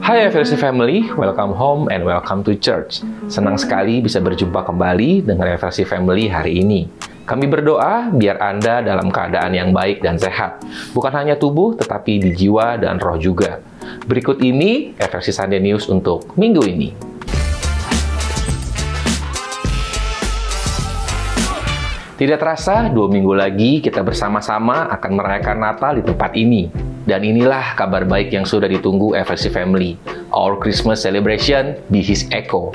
Hai FLC Family, welcome home and welcome to church. Senang sekali bisa berjumpa kembali dengan FLC Family hari ini. Kami berdoa biar Anda dalam keadaan yang baik dan sehat. Bukan hanya tubuh, tetapi di jiwa dan roh juga. Berikut ini FLC Sunday News untuk minggu ini. Tidak terasa, 2 minggu lagi kita bersama-sama akan merayakan Natal di tempat ini. Dan inilah kabar baik yang sudah ditunggu FLC Family. Our Christmas Celebration Be His Echo,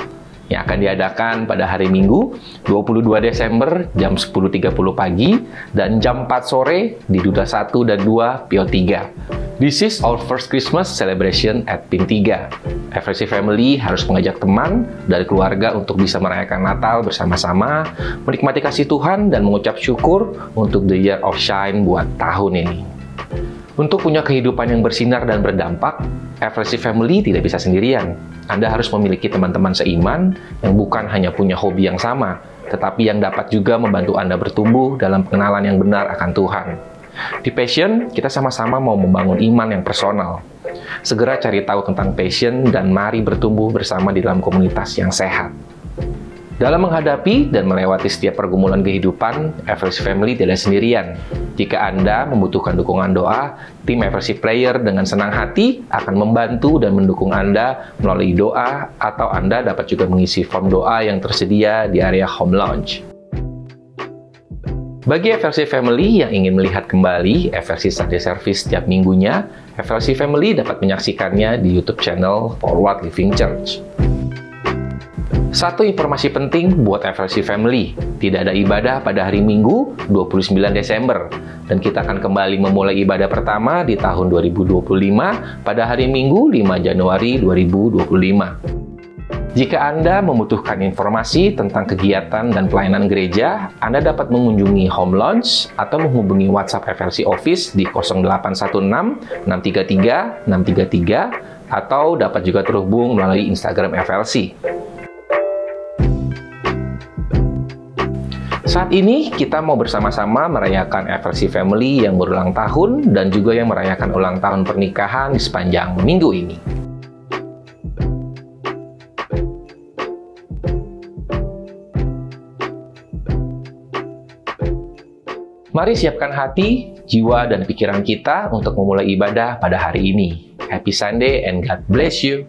yang akan diadakan pada hari Minggu, 22 Desember, jam 10.30 pagi, dan jam 4 sore di Duda 1 dan 2, Pio 3. This is our first Christmas celebration at PIN 3. FLC Family harus mengajak teman dari keluarga untuk bisa merayakan Natal bersama-sama, menikmati kasih Tuhan, dan mengucap syukur untuk the year of shine buat tahun ini. Untuk punya kehidupan yang bersinar dan berdampak, FLC Family tidak bisa sendirian. Anda harus memiliki teman-teman seiman yang bukan hanya punya hobi yang sama, tetapi yang dapat juga membantu Anda bertumbuh dalam pengenalan yang benar akan Tuhan. Di Passion, kita sama-sama mau membangun iman yang personal. Segera cari tahu tentang Passion dan mari bertumbuh bersama di dalam komunitas yang sehat. Dalam menghadapi dan melewati setiap pergumulan kehidupan, FLC Family tidak sendirian. Jika Anda membutuhkan dukungan doa, tim FLC Prayer dengan senang hati akan membantu dan mendukung Anda melalui doa, atau Anda dapat juga mengisi form doa yang tersedia di area Home Lounge. Bagi FLC Family yang ingin melihat kembali FLC Sunday Service setiap minggunya, FLC Family dapat menyaksikannya di YouTube channel Forward Living Church. Satu informasi penting buat FLC Family, tidak ada ibadah pada hari Minggu 29 Desember, dan kita akan kembali memulai ibadah pertama di tahun 2025 pada hari Minggu 5 Januari 2025. Jika Anda membutuhkan informasi tentang kegiatan dan pelayanan gereja, Anda dapat mengunjungi Home Lounge atau menghubungi WhatsApp FLC Office di 0816 633 633 atau dapat juga terhubung melalui Instagram FLC. Saat ini, kita mau bersama-sama merayakan FLC Family yang berulang tahun dan juga yang merayakan ulang tahun pernikahan di sepanjang minggu ini. Mari siapkan hati, jiwa, dan pikiran kita untuk memulai ibadah pada hari ini. Happy Sunday and God bless you!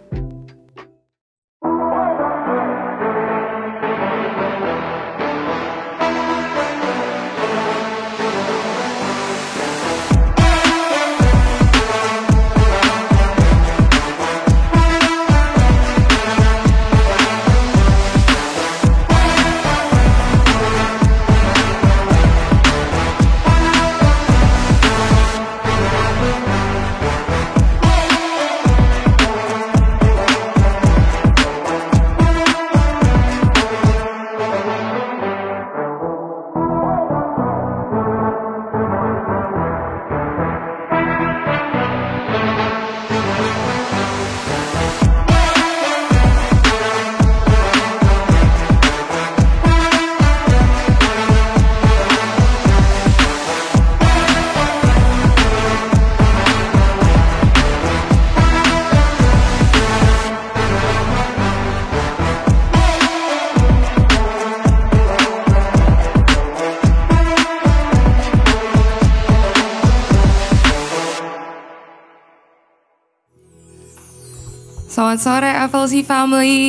Selamat sore FLC Family.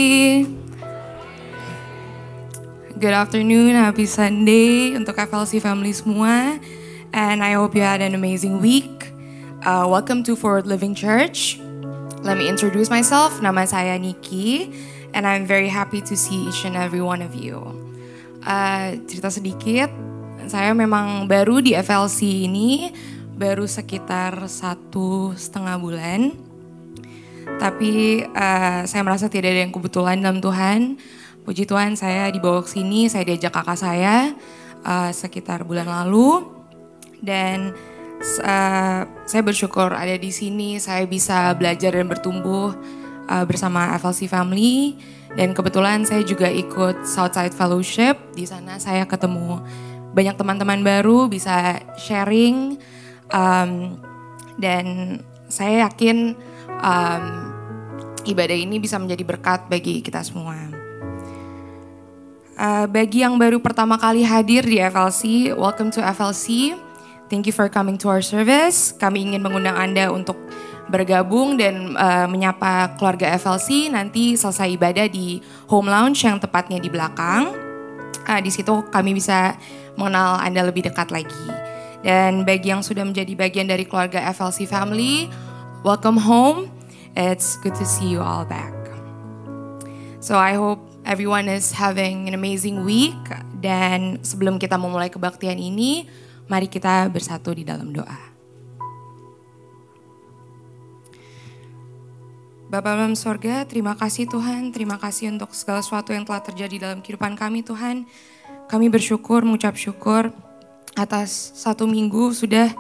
Good afternoon, happy Sunday untuk FLC Family semua. And I hope you had an amazing week. Welcome to Forward Living Church. Let me introduce myself. Nama saya Niki. And I'm very happy to see each and every one of you. Cerita sedikit, saya memang baru di FLC ini, baru sekitar 1,5 bulan. Tapi saya merasa tidak ada yang kebetulan dalam Tuhan. Puji Tuhan, saya dibawa ke sini, saya diajak kakak saya sekitar bulan lalu. Dan saya bersyukur ada di sini, saya bisa belajar dan bertumbuh bersama FLC Family. Dan kebetulan saya juga ikut Southside Fellowship. Di sana saya ketemu banyak teman-teman baru, bisa sharing. Dan saya yakin ibadah ini bisa menjadi berkat bagi kita semua. Bagi yang baru pertama kali hadir di FLC, welcome to FLC. Thank you for coming to our service. Kami ingin mengundang Anda untuk bergabung dan menyapa keluarga FLC nanti selesai ibadah di home lounge yang tepatnya di belakang. Di situ kami bisa mengenal Anda lebih dekat lagi. Dan bagi yang sudah menjadi bagian dari keluarga FLC family, welcome home. It's good to see you all back. So I hope everyone is having an amazing week. Dan sebelum kita memulai kebaktian ini, mari kita bersatu di dalam doa. Bapa dalam sorga, terima kasih Tuhan. Terima kasih untuk segala sesuatu yang telah terjadi dalam kehidupan kami Tuhan. Kami bersyukur, mengucap syukur atas 1 minggu sudah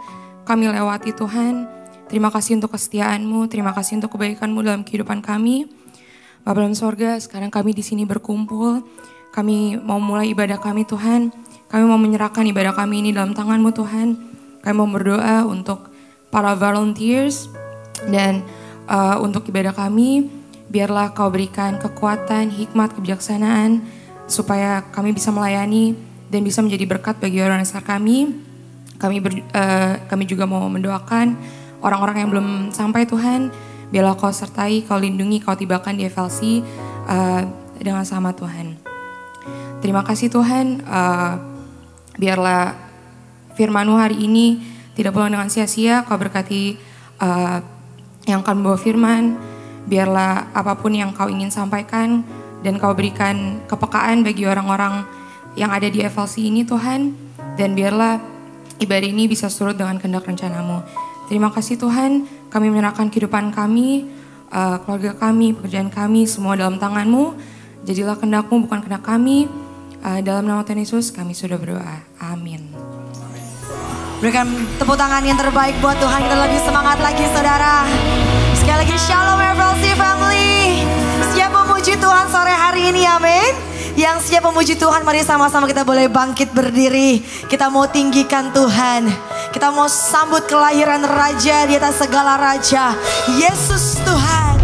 kami lewati Tuhan. Terima kasih untuk kesetiaan-Mu, terima kasih untuk kebaikan-Mu dalam kehidupan kami. Bapa dalam sorga, sekarang kami di sini berkumpul. Kami mau mulai ibadah kami Tuhan. Kami mau menyerahkan ibadah kami ini dalam tangan-Mu Tuhan. Kami mau berdoa untuk para volunteers dan untuk ibadah kami, biarlah Kau berikan kekuatan, hikmat, kebijaksanaan, supaya kami bisa melayani dan bisa menjadi berkat bagi orang sekitar kami. Kami juga mau mendoakan orang-orang yang belum sampai Tuhan, biarlah Kau sertai, Kau lindungi, Kau tibakan di FLC dengan sama Tuhan. Terima kasih Tuhan, biarlah firman-Mu hari ini tidak pulang dengan sia-sia. Kau berkati yang akan membawa firman, biarlah apapun yang Kau ingin sampaikan dan Kau berikan kepekaan bagi orang-orang yang ada di FLC ini Tuhan, dan biarlah ibadah ini bisa surut dengan kehendak rencana-Mu. Terima kasih Tuhan, kami menyerahkan kehidupan kami, keluarga kami, pekerjaan kami, semua dalam tangan-Mu. Jadilah kehendak-Mu bukan kehendak kami. Dalam nama Tuhan Yesus kami sudah berdoa, amin. Berikan tepuk tangan yang terbaik buat Tuhan. Kita lebih semangat lagi saudara. Sekali lagi Shalom FLC family. Siap memuji Tuhan sore hari ini, amin. Yang siap memuji Tuhan, mari sama-sama kita boleh bangkit berdiri. Kita mau tinggikan Tuhan. Kita mau sambut kelahiran Raja di atas segala Raja, Yesus Tuhan.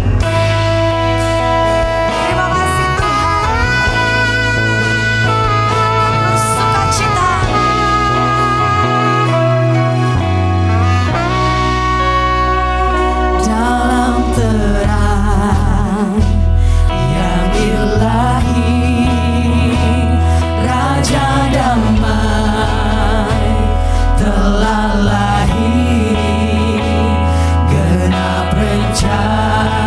Telah lahir, genap rencana.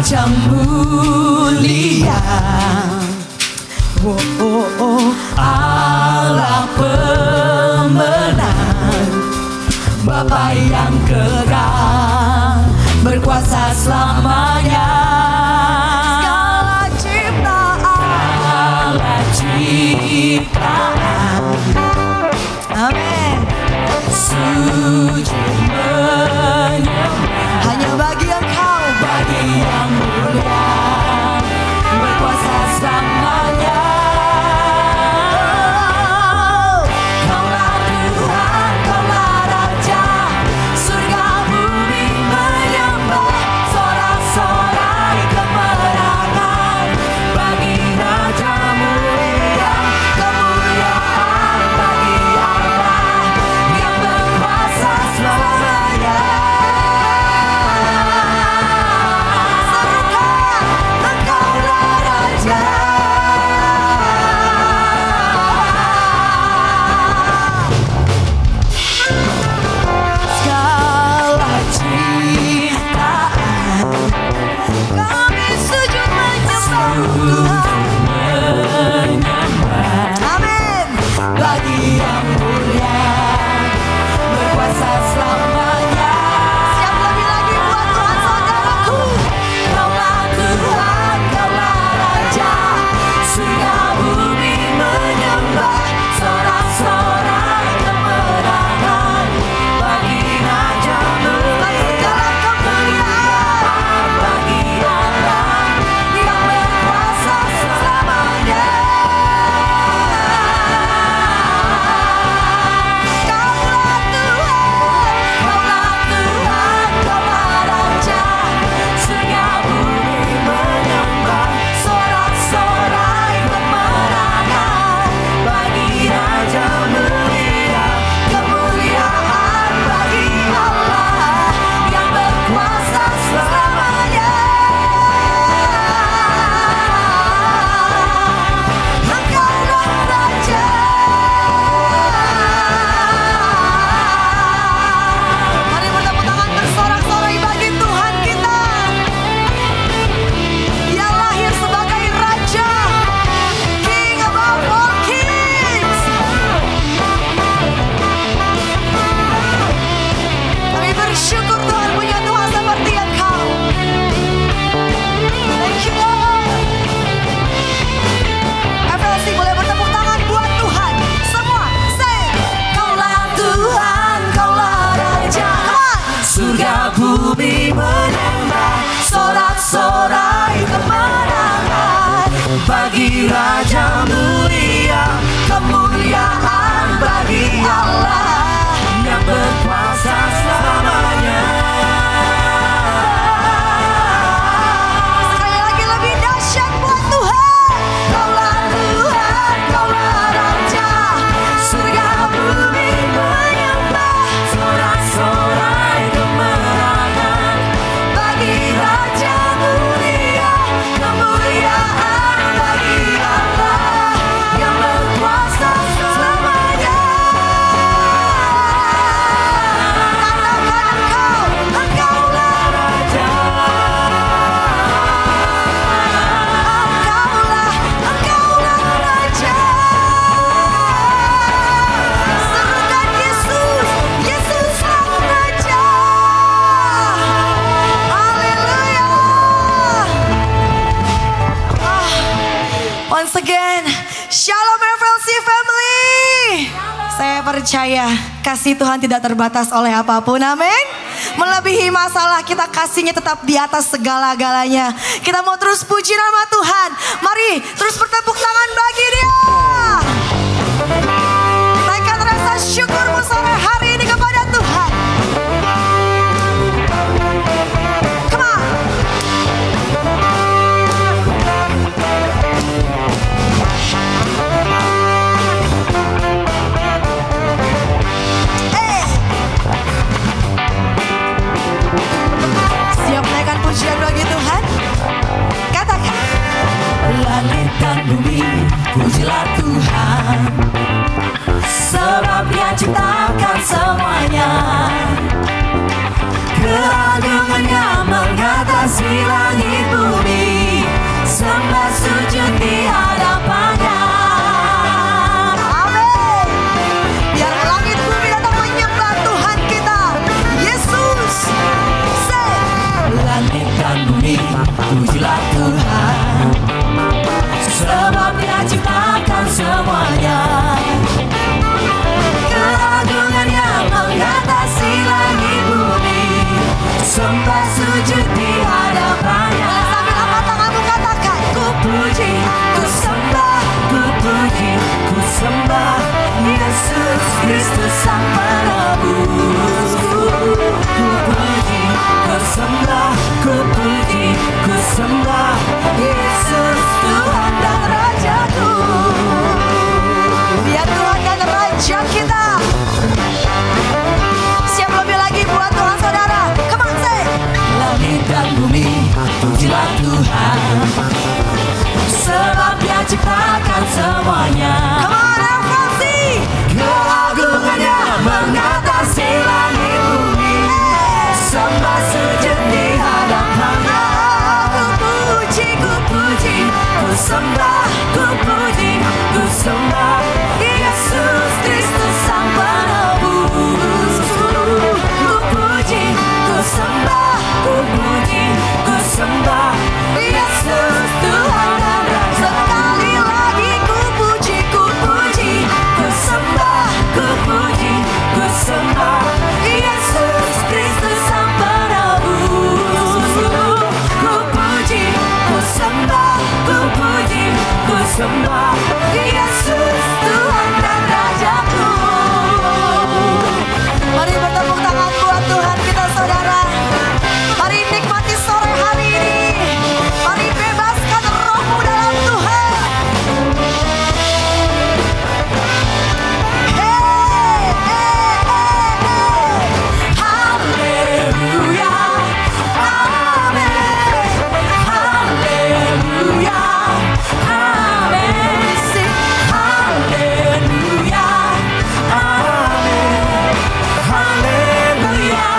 Raja mulia, Allah pemenang, Bapa yang kekal, berkuasa selamanya. Segala ciptaan, amin, sujud menyembah hanya bagi Engkau, bagi yang mulia, berkuasa selamanya. Kaulah Tuhan, Kaulah Raja, surga bumi menyembah, sorak-sorai kemenangan bagi Raja mulia, kemuliaan bagi Allah yang berkuasa selamanya. Serukan, Engkaulah Raja. Segala ciptaan, kami sujud menyembah Tuhan. Amin. Bagi yang mulia, berkuasa selamanya. Siap lebih lagi buat Tuhan saudaraku. Kaulah Tuhan, Kaulah Raja, surga bumi menyembah, sorak-sorai kemenangan bagi Raja mulia, kemuliaan bagi Allah yang berkuasa selamanya. Kaulah Tuhan, Kaulah Raja, surga bumi menyembah, sorak-sorai kemenangan bagi Raja mulia, kemuliaan bagi Allah yang berkuasa selamanya. Engkaulah Raja. Mari bertepuk tangan bersorak-sorai bagi Tuhan kita. Dia lahir sebagai Raja, King above all kings. Kami bersyukur Tuhan punya Tuhan seperti Engkau. Thank you Lord. FLC boleh bertepuk tangan buat Tuhan. Semua say, Kaulah Tuhan, Kaulah Raja. Come on. Surga bumi menyembah, sorak-sorai kemenangan bagi Raja mulia, kemuliaan bagi Allah yang berkuasa selamanya. Sekali lagi lebih dahsyat buat Tuhan. Kaulah Tuhan, Kaulah Raja, surga bumi menyembah, sorak-sorai kemenangan bagi Raja mulia, kemuliaan bagi Allah yang berkuasa selamanya. Once again, Shalom FLC family. Saya percaya kasih Tuhan tidak terbatas oleh apapun, amin. Melebihi masalah, kita kasihnya tetap di atas segala-galanya. Kita mau terus puji nama Tuhan. Mari terus bertepuk tangan bagi Dia. Naikkan rasa syukurmu sore hari ini kepada Tuhan. Come on. Siap naikkan pujian bagi Tuhan? Katakan. Langit dan bumi, pujilah Tuhan, sebab Dia ciptakan semuanya. Keagungannya mengatasi langit bumi. Kristus Sang Penebus. Ku puji, ku sembah, ku puji, ku sembah Yesus Tuhan dan Rajaku. Dia Tuhan dan Raja kita. Siap lebih lagi buat Tuhan saudara. Come on say. Langit dan bumi pujilah Tuhan, sebab Dia ciptakan semuanya. Come on FLC. Keagungannya mengatasi langit bumi, sembah sujud di hadapannya. Ku puji, ku puji, ku sembah, ku puji, ku sembah Yesus Kristus Sang Penebus. Ku puji, ku sembah, ku puji, ku sembah Yesus Tuhan dan Raja. Sekali lagi ku puji, ku puji, ku sembah, ku puji, ku sembah Yesus Kristus Sang Penebus. Ku puji, ku sembah, ku puji, ku sembah Yesus Tuhan dan Rajaku. Mari bertepuk tangan buat Tuhan kita saudara. Mari nikmati sore hari ini. Mari bebaskan rohmu dalam Tuhan. Hey, hey, hey, hey. Haleluya, amin. Haleluya, amin. Sing haleluya, amin. Haleluya,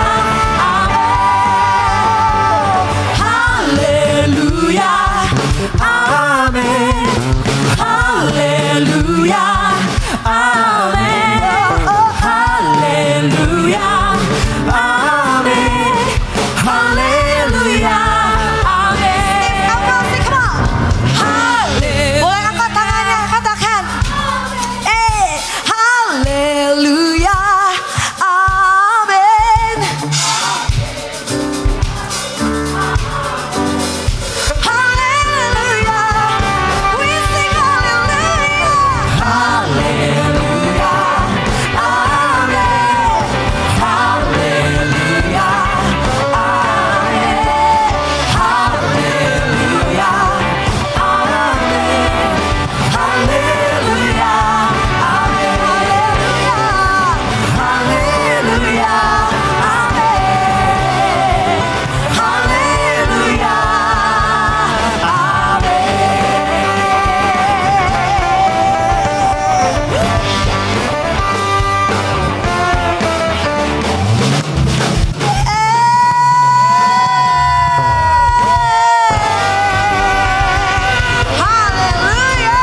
haleluya, amin. Haleluya, amin. Haleluya, amin. Haleluya, amin. Apa sih, come on. Haleluya. Boleh angkat tangannya, katakan. Haleluya, amin. Haleluya, we sing haleluya. Haleluya, amin. Haleluya, amin. Haleluya, amin. Haleluya, amin. Haleluya, amin. Haleluya, haleluya.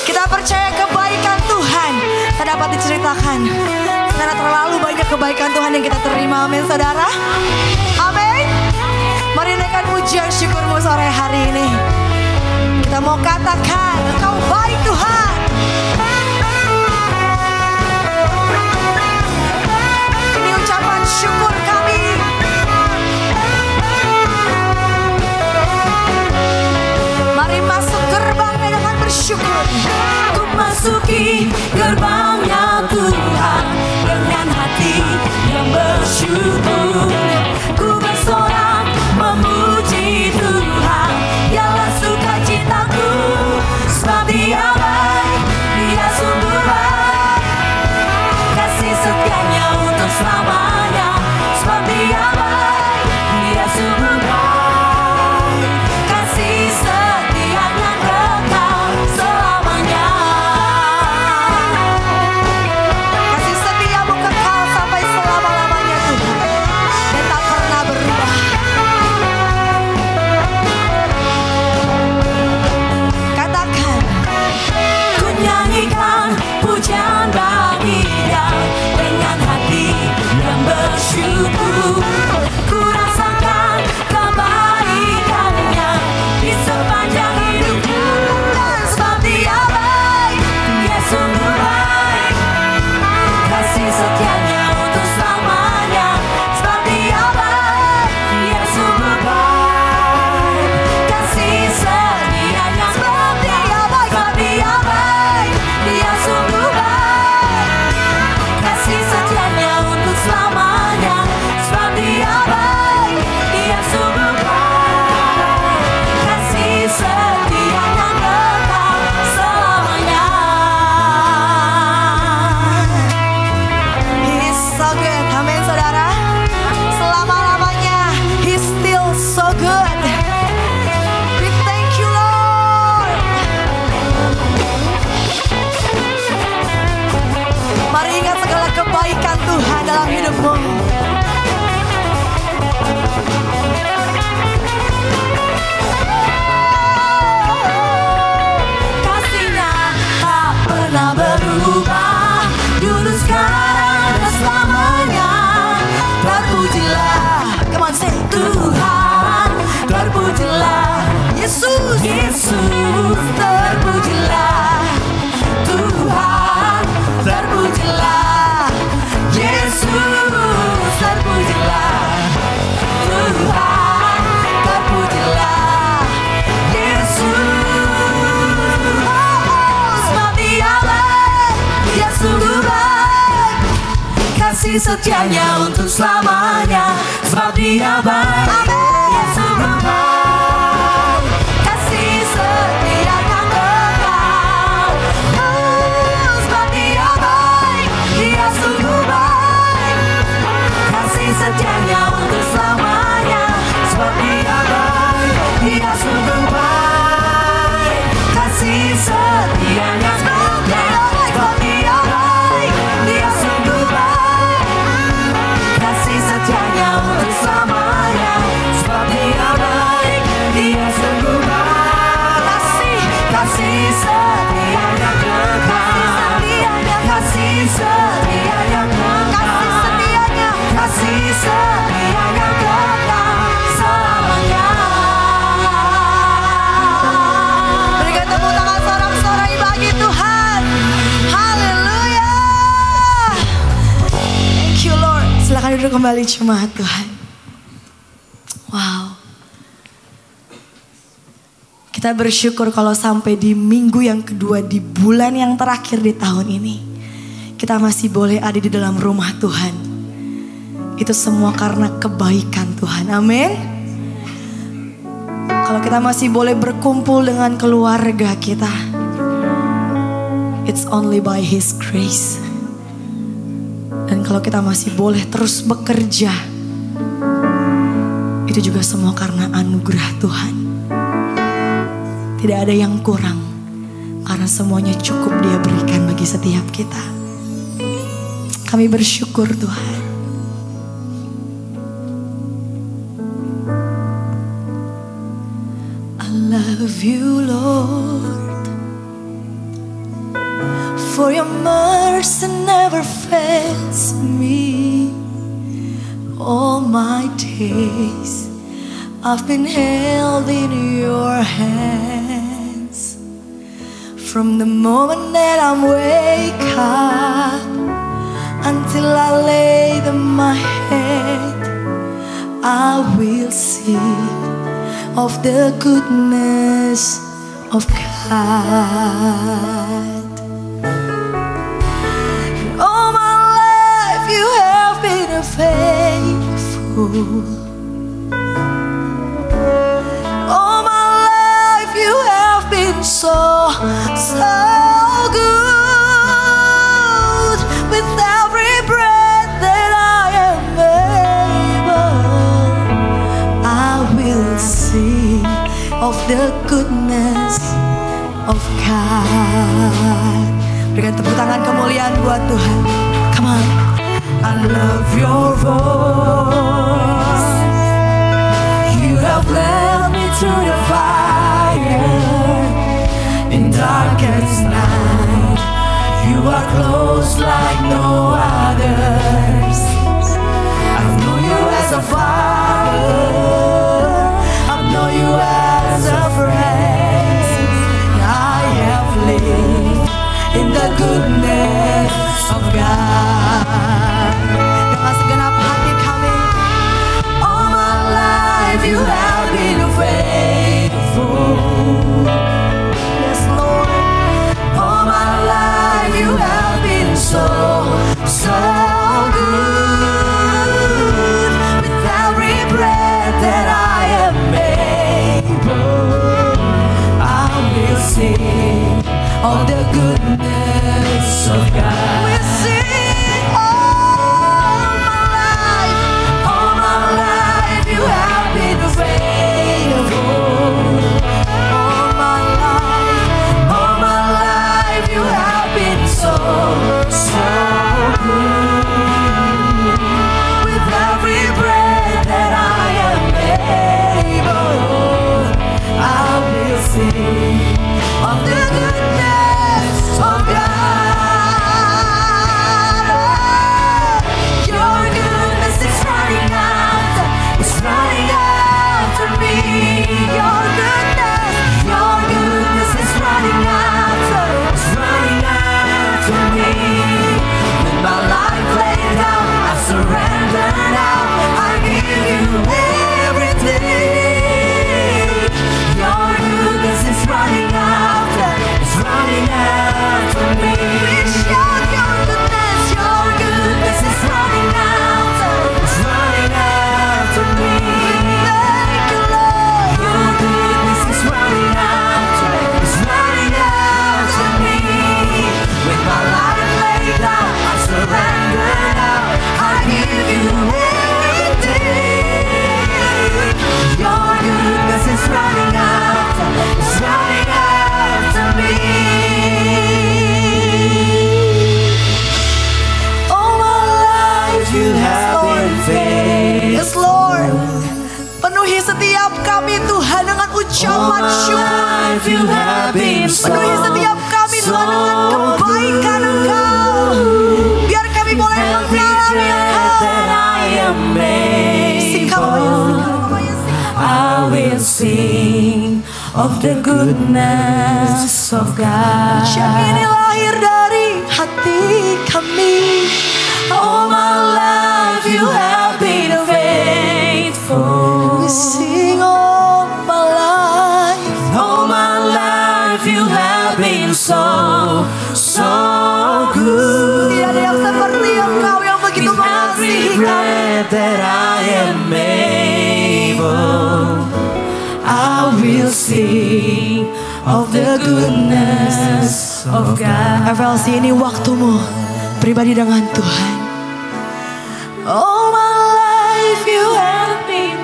Kita percaya kebaikan Tuhan tak dapat diceritakan, karena terlalu banyak kebaikan Tuhan yang kita terima. Amin saudara. Amin. Mari naikkan pujian syukurmu sore hari ini. Kita mau katakan Engkau baik Tuhan. Ini ucapan syukur kami. Mari masuk gerbangnya dengan bersyukur. Ku masuki gerbangnya Tuhan dengan hati yang bersyukur. Ku bersorak memuji Tuhan, Dialah sukacitaku, sebab Dia baik, Dia sungguh baik. Kasih setianya untuk selamanya, sebab Dia baik, Dia sungguh baik. Kasih setianya kekal selamanya. hidupmu. Kasih-Nya tak pernah berubah, dulu, sekarang, dan selamanya. Terpujilah, come on say, Tuhan, terpujilah. Yesus, Yesus, terpujilah. Tuhan, terpujilah. Yesus, terpujilah. Tuhan, terpujilah. Yesus, sebab Dia baik, Dia sungguh baik, kasih setianya untuk selamanya. Sebab Dia baik, Dia sungguh baik, kasih setianya kekal. Sebab Dia baik, Dia sungguh baik, kasih setianya untuk selamanya. Sebab Dia baik, Dia sungguh baik, kasih setianya kekal. Sebab Dia baik, Dia sungguh baik, kasih setianya untuk selamanya. Sebab Dia baik, Dia sungguh baik, kasih setianya kekal. Kasih setianya kekal. Kasih setianya kekal selamanya. Berikan tepuk tangan sorak-sorai bagi Tuhan. Haleluya. Thank you Lord. Silakan duduk kembali jemaat Tuhan. Wow. Kita bersyukur kalau sampai di minggu yang kedua di bulan yang terakhir di tahun ini, kita masih boleh ada di dalam rumah Tuhan. Itu semua karena kebaikan Tuhan. Amin. Kalau kita masih boleh berkumpul dengan keluarga kita, it's only by His grace. Dan kalau kita masih boleh terus bekerja, itu juga semua karena anugerah Tuhan. Tidak ada yang kurang, karena semuanya cukup Dia berikan bagi setiap kita. Kami bersyukur Tuhan. I love you Lord, for your mercy never fails me. All my days I've been held in your hands. From the moment that I wake up until I lay my head, I will sing of the goodness of God. And all my life you have been faithful. All my life you have been so good. With every breath that I am able, I will sing of the goodness of God. Berikan tepuk tangan kemuliaan buat Tuhan. Come on. I love your voice. You have led me through the fire in darkest night. You are close like no others. I know you as a father, I know you as a friend. I have lived in the goodness of God. Dengan segenap Penuhi setiap kami Tuhan dengan ucapan syukur. Penuhi setiap kami Tuhan dengan kebaikan Engkau. Biar kami boleh mengalami I will sing of the goodness of God. Ucapan ini lahir dari hati kami. All my life you have been faithful. We sing all my life. All my life you have been so good. Tidak ada yang seperti Engkau yang begitu With every mengasihi kami. breath that I am able, I will sing of the goodness of God. FLC ini waktumu pribadi dengan Tuhan. All my life you have been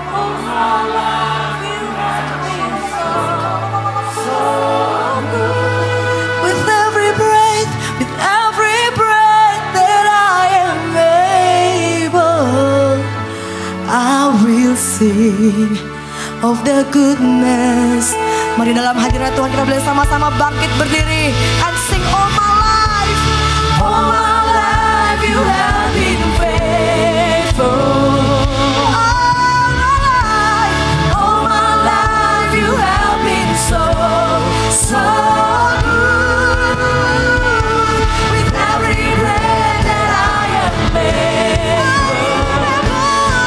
all my life you have been so good. With every breath that I am able, I will sing of the goodness. Mari dalam hadirat Tuhan kita boleh sama-sama bangkit berdiri and sing all my life. All my life you have been faithful. All my life you have been so good. With every breath that I am able,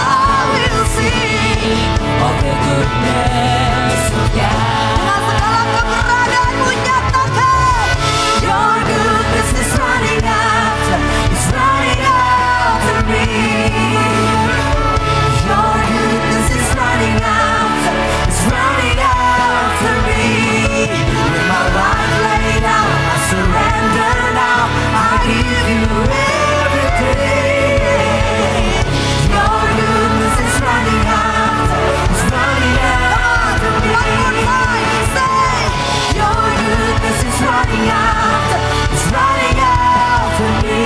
I will sing of the goodness of God. Segala keberadaanmu nyatakan. Your goodness is running after me. Your goodness is running after me. With my life laid out, I surrender now. I give you everything. Your goodness is running after me. One more time, say. Your goodness is running after me.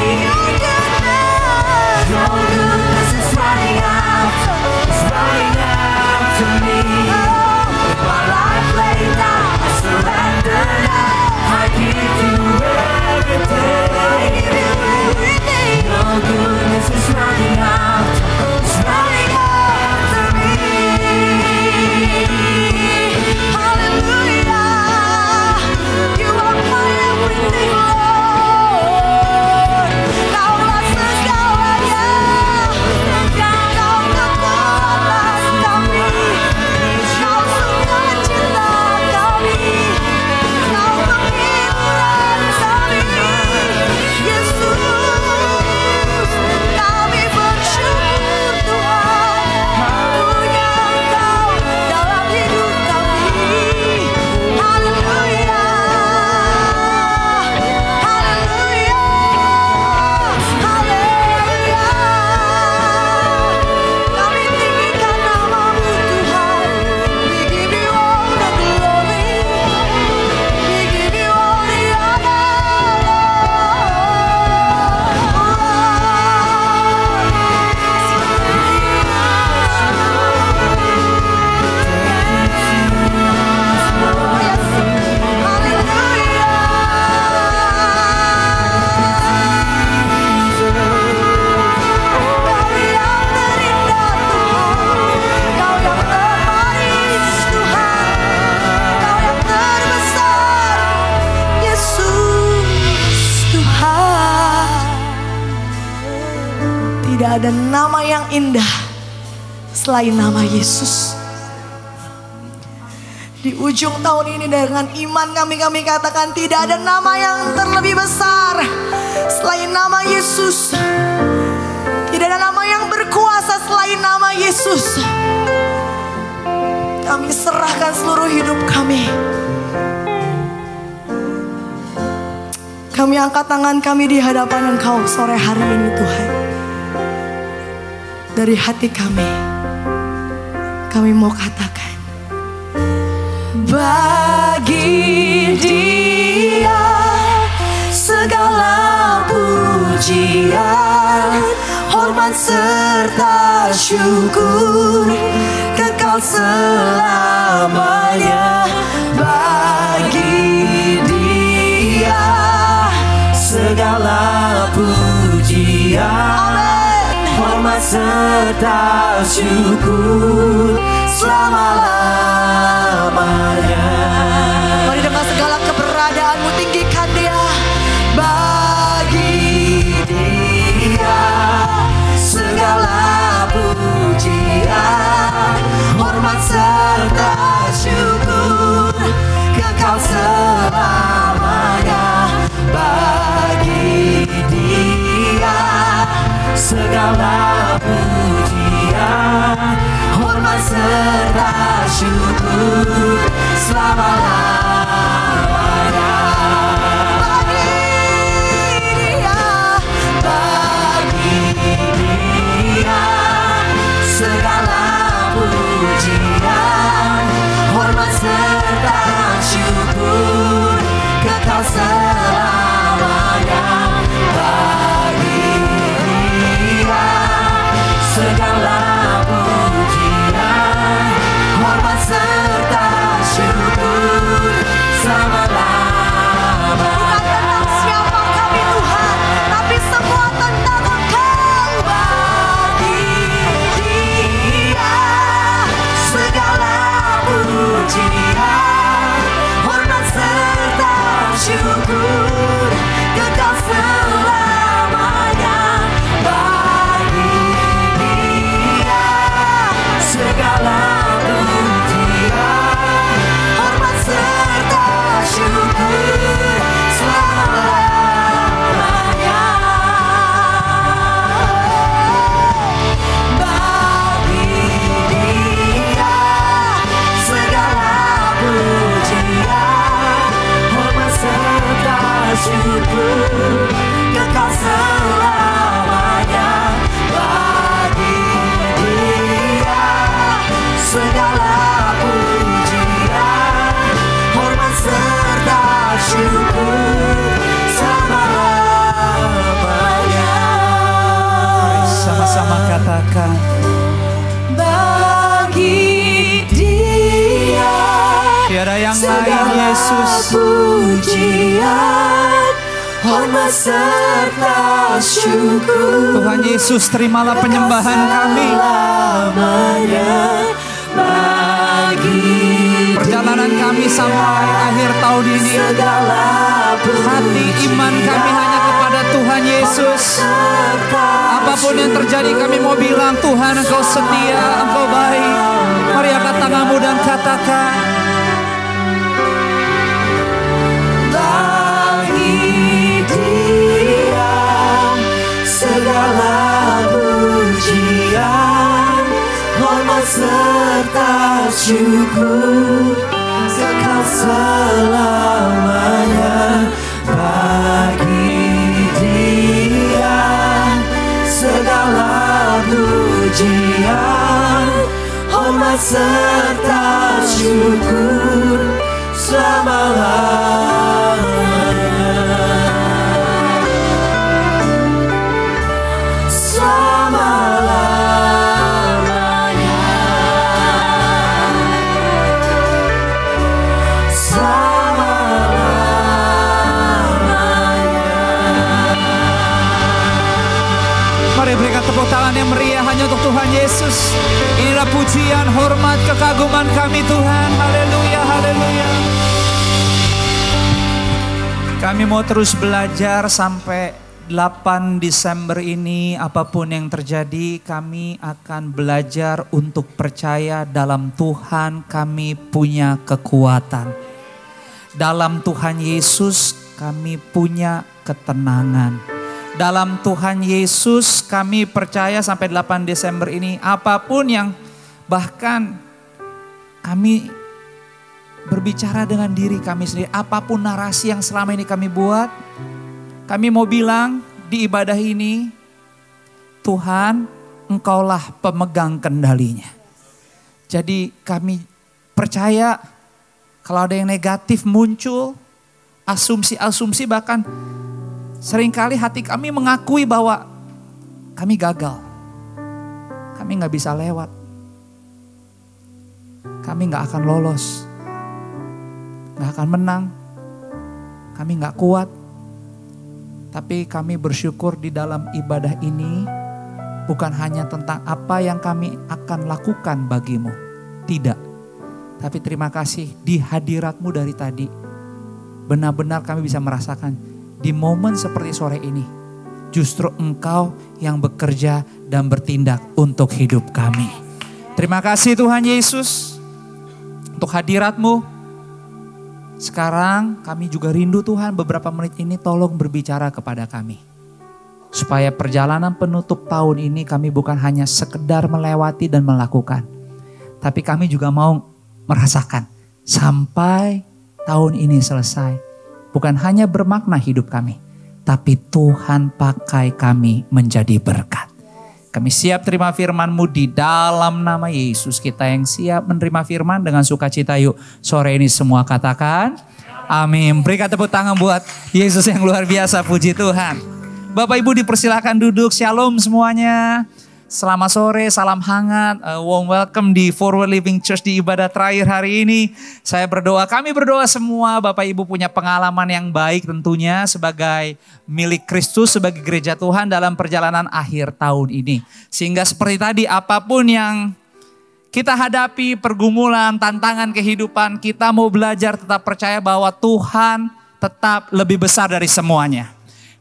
Your goodness is running after me. With my life laid down, I surrender now. I give you everything. Your goodness is running after me. Hallelujah. You are my everything, Lord. Kaulah segalanya. Kau kekuatan kami. Kau sukacita kami. Kau penghiburan kami. Yesus, kami bersyukur Tuhan punya Engkau dalam hidup kami. Haleluya, haleluya, haleluya. Kami tinggikan nama-Mu Tuhan. We give you all the glory. We give you all the Tidak ada nama yang indah selain nama Yesus. Di ujung tahun ini dengan iman kami katakan tidak ada nama yang terlebih besar selain nama Yesus. Tidak ada nama yang berkuasa selain nama Yesus. Kami serahkan seluruh hidup kami. Kami angkat tangan kami di hadapan Engkau sore hari ini Tuhan. Dari hati kami mau katakan, bagi Dia segala puji. pujian, hormat serta syukur kekal selamanya bagi Dia. Segala pujian, hormat serta syukur selama-lamanya. Mari dengan segala keberadaanmu tinggikan Dia. Bagi Dia segala pujian, hormat serta syukur kekal selamanya. Bagi Dia segala pujian, hormat serta syukur selama-lamanya. Segala pujian, hormat serta syukur kekal selamanya. Bagi Dia segala pujian, hormat serta syukur selama-lamanya. Bukan tentang siapa kami Tuhan, tapi semua tentang Engkau. Bagi Dia segala pujian, hormat serta syukur kekal selamanya. Bagi Dia segala pujian, hormat serta syukur selama-lamanya. Bagi Dia segala pujian, hormat serta syukur kekal selamanya. Bagi Dia segala pujian, hormat serta syukur selama-lamanya. Sama-sama katakan, Bagi Dia tiada yang lain segala Yesus. pujian, hormat serta syukur Tuhan Yesus, terimalah penyembahan kami. selamanya. Bagi Perjalanan kami sampai akhir tahun ini, segala hati iman kami hanya kepada Tuhan Yesus. Apapun yang terjadi kami mau bilang, Tuhan Engkau setia, Engkau baik. Mari angkat tanganmu dan katakan, bagi Dia segala pujian, hormat serta syukur kekal selamanya. Bagi Dia segala pujian, hormat serta syukur selama-lamanya. Selama-lamanya. mari berikan tepuk tangan yang meriah hanya untuk Tuhan Yesus. Inilah pujian, hormat, kekaguman kami Tuhan. Haleluya, haleluya. Kami mau terus belajar sampai 8 Desember ini. Apapun yang terjadi, kami akan belajar untuk percaya dalam Tuhan. Kami punya kekuatan. Dalam Tuhan Yesus kami punya ketenangan. Dalam Tuhan Yesus kami percaya sampai 8 Desember ini. Apapun yang bahkan kami berbicara dengan diri kami sendiri. Apapun narasi yang selama ini kami buat. Kami mau bilang di ibadah ini, Tuhan, Engkaulah pemegang kendalinya. Jadi kami percaya kalau ada yang negatif muncul, asumsi-asumsi bahkan Seringkali hati kami mengakui bahwa kami gagal. Kami gak bisa lewat. Kami gak akan lolos. Gak akan menang. Kami gak kuat. Tapi kami bersyukur di dalam ibadah ini bukan hanya tentang apa yang kami akan lakukan bagimu. Tidak. Tapi terima kasih di hadiratmu dari tadi. Benar-benar kami bisa merasakan di momen seperti sore ini. Justru Engkau yang bekerja dan bertindak untuk hidup kami. Terima kasih Tuhan Yesus untuk hadiratmu. Sekarang kami juga rindu Tuhan beberapa menit ini tolong berbicara kepada kami. Supaya perjalanan penutup tahun ini kami bukan hanya sekedar melewati dan melakukan. Tapi kami juga mau merasakan sampai tahun ini selesai. Bukan hanya bermakna hidup kami. Tapi Tuhan pakai kami menjadi berkat. Kami siap terima firman-Mu di dalam nama Yesus. Kita yang siap menerima firman dengan sukacita, yuk sore ini semua katakan amin. Berikan tepuk tangan buat Yesus yang luar biasa, puji Tuhan. Bapak Ibu dipersilakan duduk, shalom semuanya. Selamat sore, salam hangat, warm welcome di Forward Living Church di ibadah terakhir hari ini. Saya berdoa, kami berdoa semua Bapak Ibu punya pengalaman yang baik tentunya sebagai milik Kristus, sebagai gereja Tuhan dalam perjalanan akhir tahun ini. Sehingga seperti tadi apapun yang kita hadapi, pergumulan, tantangan kehidupan, kita mau belajar tetap percaya bahwa Tuhan tetap lebih besar dari semuanya.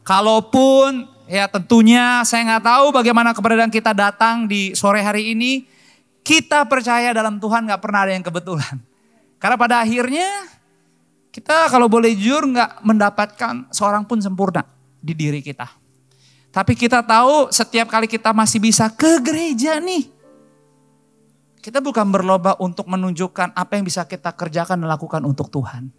Kalaupun ya tentunya saya nggak tahu bagaimana keberadaan kita datang di sore hari ini. Kita percaya dalam Tuhan nggak pernah ada yang kebetulan. Karena pada akhirnya kita kalau boleh jujur nggak mendapatkan seorang pun sempurna di diri kita. Tapi kita tahu setiap kali kita masih bisa ke gereja nih. Kita bukan berlomba untuk menunjukkan apa yang bisa kita kerjakan dan lakukan untuk Tuhan.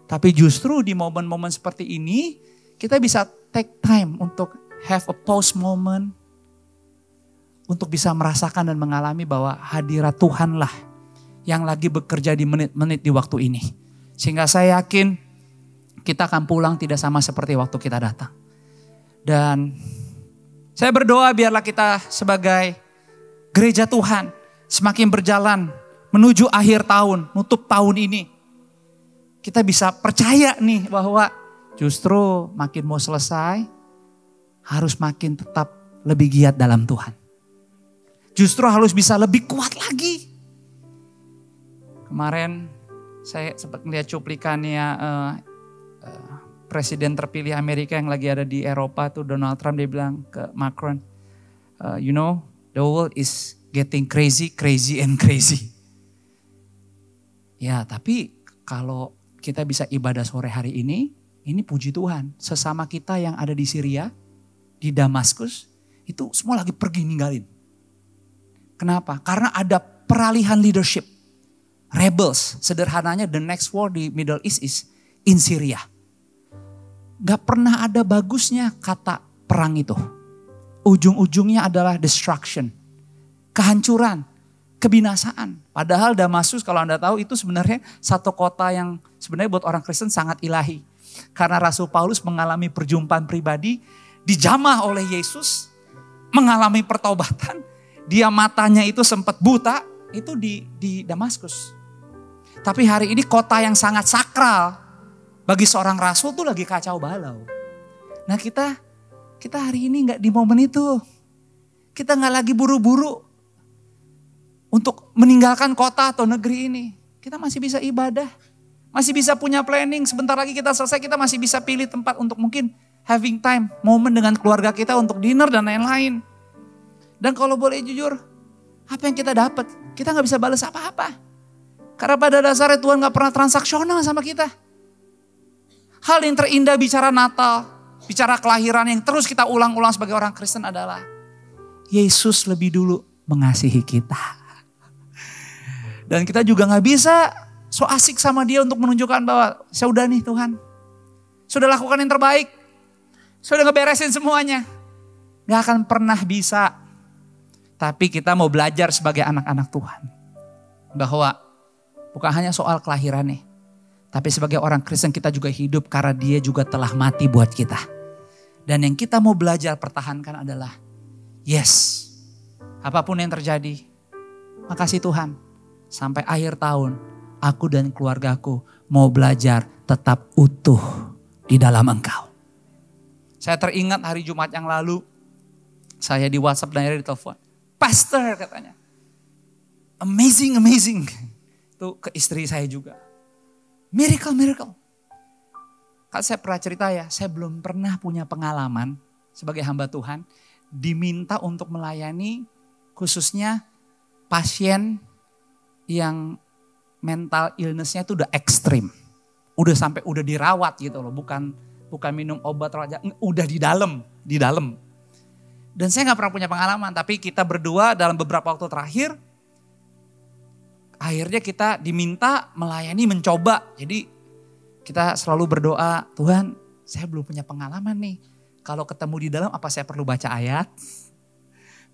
Tapi justru di momen-momen seperti ini kita bisa take time untuk have a pause moment. Untuk bisa merasakan dan mengalami bahwa hadirat Tuhanlah yang lagi bekerja di menit-menit di waktu ini. Sehingga saya yakin kita akan pulang tidak sama seperti waktu kita datang. Dan saya berdoa biarlah kita sebagai gereja Tuhan semakin berjalan menuju akhir tahun, nutup tahun ini. Kita bisa percaya nih bahwa justru makin mau selesai, harus makin tetap lebih giat dalam Tuhan. Justru harus bisa lebih kuat lagi. Kemarin saya sempat melihat cuplikannya presiden terpilih Amerika yang lagi ada di Eropa tuh Donald Trump, dia bilang ke Macron, you know the world is getting crazy and crazy. Ya tapi kalau kita bisa ibadah sore hari ini puji Tuhan. Sesama kita yang ada di Syria, di Damaskus, itu semua lagi pergi ninggalin. Kenapa? Karena ada peralihan leadership. Rebels, sederhananya the next war di Middle East is in Syria. Gak pernah ada bagusnya kata perang itu. Ujung-ujungnya adalah destruction. Kehancuran, kebinasaan. Padahal Damaskus kalau Anda tahu itu sebenarnya satu kota yang sebenarnya buat orang Kristen sangat ilahi. Karena Rasul Paulus mengalami perjumpaan pribadi, dijamah oleh Yesus, mengalami pertobatan. Dia matanya itu sempat buta, itu di Damaskus. Tapi hari ini kota yang sangat sakral bagi seorang rasul tuh lagi kacau balau. Nah kita hari ini gak di momen itu. Kita gak lagi buru-buru untuk meninggalkan kota atau negeri ini. Kita masih bisa ibadah. Masih bisa punya planning, sebentar lagi kita selesai, kita masih bisa pilih tempat untuk mungkin having time, momen dengan keluarga kita untuk dinner dan lain-lain. Dan kalau boleh jujur, apa yang kita dapat? Kita gak bisa balas apa-apa. Karena pada dasarnya Tuhan gak pernah transaksional sama kita. Hal yang terindah bicara Natal, bicara kelahiran yang terus kita ulang-ulang sebagai orang Kristen adalah Yesus lebih dulu mengasihi kita. Dan kita juga gak bisa so asik sama dia untuk menunjukkan bahwa saya udah nih Tuhan. Sudah lakukan yang terbaik. Sudah ngeberesin semuanya. Gak akan pernah bisa. Tapi kita mau belajar sebagai anak-anak Tuhan. Bahwa bukan hanya soal kelahirannya. Tapi sebagai orang Kristen kita juga hidup karena dia juga telah mati buat kita. Dan yang kita mau belajar pertahankan adalah, yes, apapun yang terjadi, makasih Tuhan. Sampai akhir tahun, aku dan keluargaku mau belajar tetap utuh di dalam Engkau. Saya teringat hari Jumat yang lalu, saya di WhatsApp dan akhirnya ditelepon. Pastor katanya, amazing. Itu ke istri saya juga. Miracle. Kan saya pernah cerita ya, saya belum pernah punya pengalaman sebagai hamba Tuhan diminta untuk melayani khususnya pasien yang mental illness-nya itu udah ekstrim. Udah dirawat gitu loh, bukan minum obat raja, udah di dalam. Dan saya gak pernah punya pengalaman, tapi kita berdua dalam beberapa waktu terakhir, akhirnya kita diminta melayani, mencoba. Jadi kita selalu berdoa, Tuhan saya belum punya pengalaman nih. Kalau ketemu di dalam apa saya perlu baca ayat?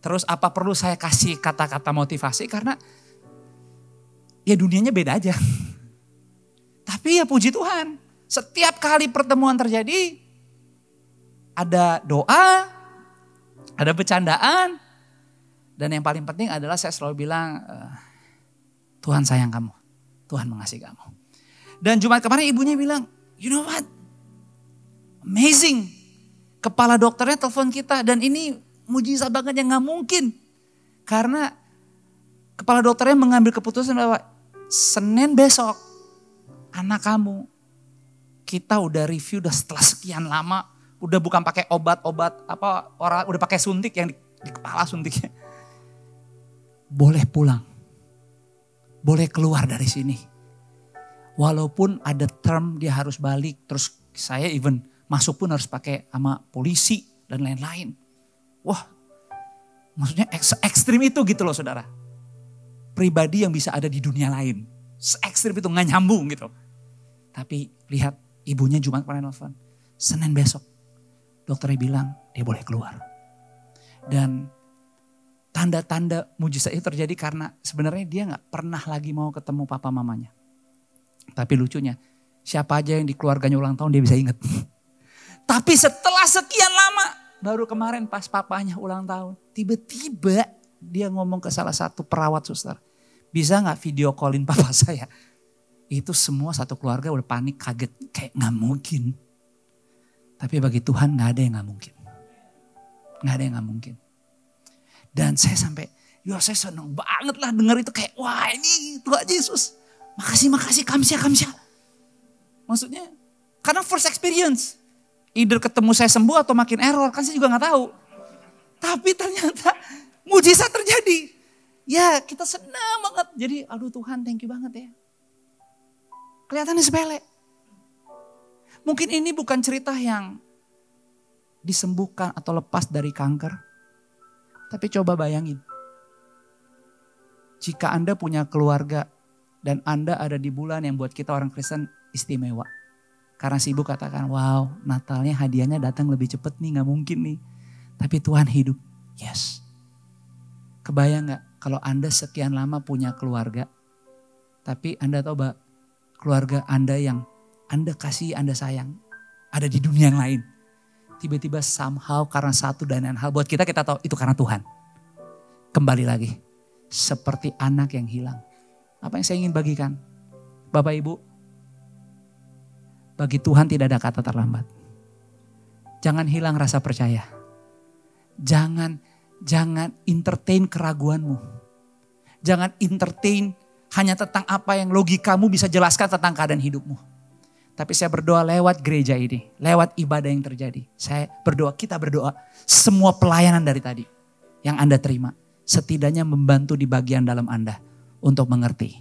Terus apa perlu saya kasih kata-kata motivasi? Karena ya dunianya beda aja. Tapi ya puji Tuhan, setiap kali pertemuan terjadi, ada doa, ada bercandaan. Dan yang paling penting adalah saya selalu bilang, Tuhan sayang kamu, Tuhan mengasihi kamu. Dan Jumat kemarin ibunya bilang, you know what? Amazing. Kepala dokternya telepon kita dan ini mujizat banget yang gak mungkin. Karena kepala dokternya mengambil keputusan bahwa Senin besok anak kamu, kita udah review udah setelah sekian lama, udah bukan pakai obat-obat orang udah pakai suntik yang di kepala suntiknya. Boleh pulang. Boleh keluar dari sini. Walaupun ada term dia harus balik, terus saya even masuk pun harus pakai sama polisi dan lain-lain. Wah, maksudnya ekstrim itu gitu loh saudara. Pribadi yang bisa ada di dunia lain. Se-ekstrim itu gak nyambung gitu. Tapi lihat ibunya Jumat kemarin nelfon. Senin besok dokternya bilang dia boleh keluar. Dan tanda-tanda mujizat itu terjadi karena sebenarnya dia gak pernah lagi mau ketemu papa mamanya. Tapi lucunya, siapa aja yang di keluarganya ulang tahun dia bisa ingat. Tapi setelah sekian lama, baru kemarin pas papanya ulang tahun, tiba-tiba dia ngomong ke salah satu perawat suster, bisa gak video callin papa saya? Itu semua satu keluarga udah panik, kaget, kayak gak mungkin. Tapi bagi Tuhan gak ada yang gak mungkin. Gak ada yang gak mungkin. Dan saya sampai, saya seneng banget lah denger itu kayak, wah ini Tuhan Yesus. Makasih, kamsia. Maksudnya, karena first experience. Either ketemu saya sembuh atau makin error, kan saya juga gak tahu. Tapi ternyata mujizat terjadi. Ya kita senang banget. Jadi aduh Tuhan thank you banget ya. Kelihatannya sepele. Mungkin ini bukan cerita yang disembuhkan atau lepas dari kanker. Tapi coba bayangin. Jika Anda punya keluarga dan Anda ada di bulan yang buat kita orang Kristen istimewa. Karena si ibu katakan, wow Natalnya hadiahnya datang lebih cepat nih, gak mungkin nih. Tapi Tuhan hidup, yes. Kebayang gak kalau Anda sekian lama punya keluarga. Tapi Anda tahu bahwa keluarga Anda yang Anda kasih, Anda sayang. Ada di dunia yang lain. Tiba-tiba somehow karena satu dan lain hal. Buat kita tahu itu karena Tuhan. Kembali lagi. Seperti anak yang hilang. Apa yang saya ingin bagikan? Bapak Ibu, bagi Tuhan tidak ada kata terlambat. Jangan hilang rasa percaya. Jangan entertain keraguanmu. Jangan entertain hanya tentang apa yang logikamu bisa jelaskan tentang keadaan hidupmu. Tapi saya berdoa lewat gereja ini, lewat ibadah yang terjadi. Saya berdoa, kita berdoa, semua pelayanan dari tadi yang Anda terima, setidaknya membantu di bagian dalam Anda. Untuk mengerti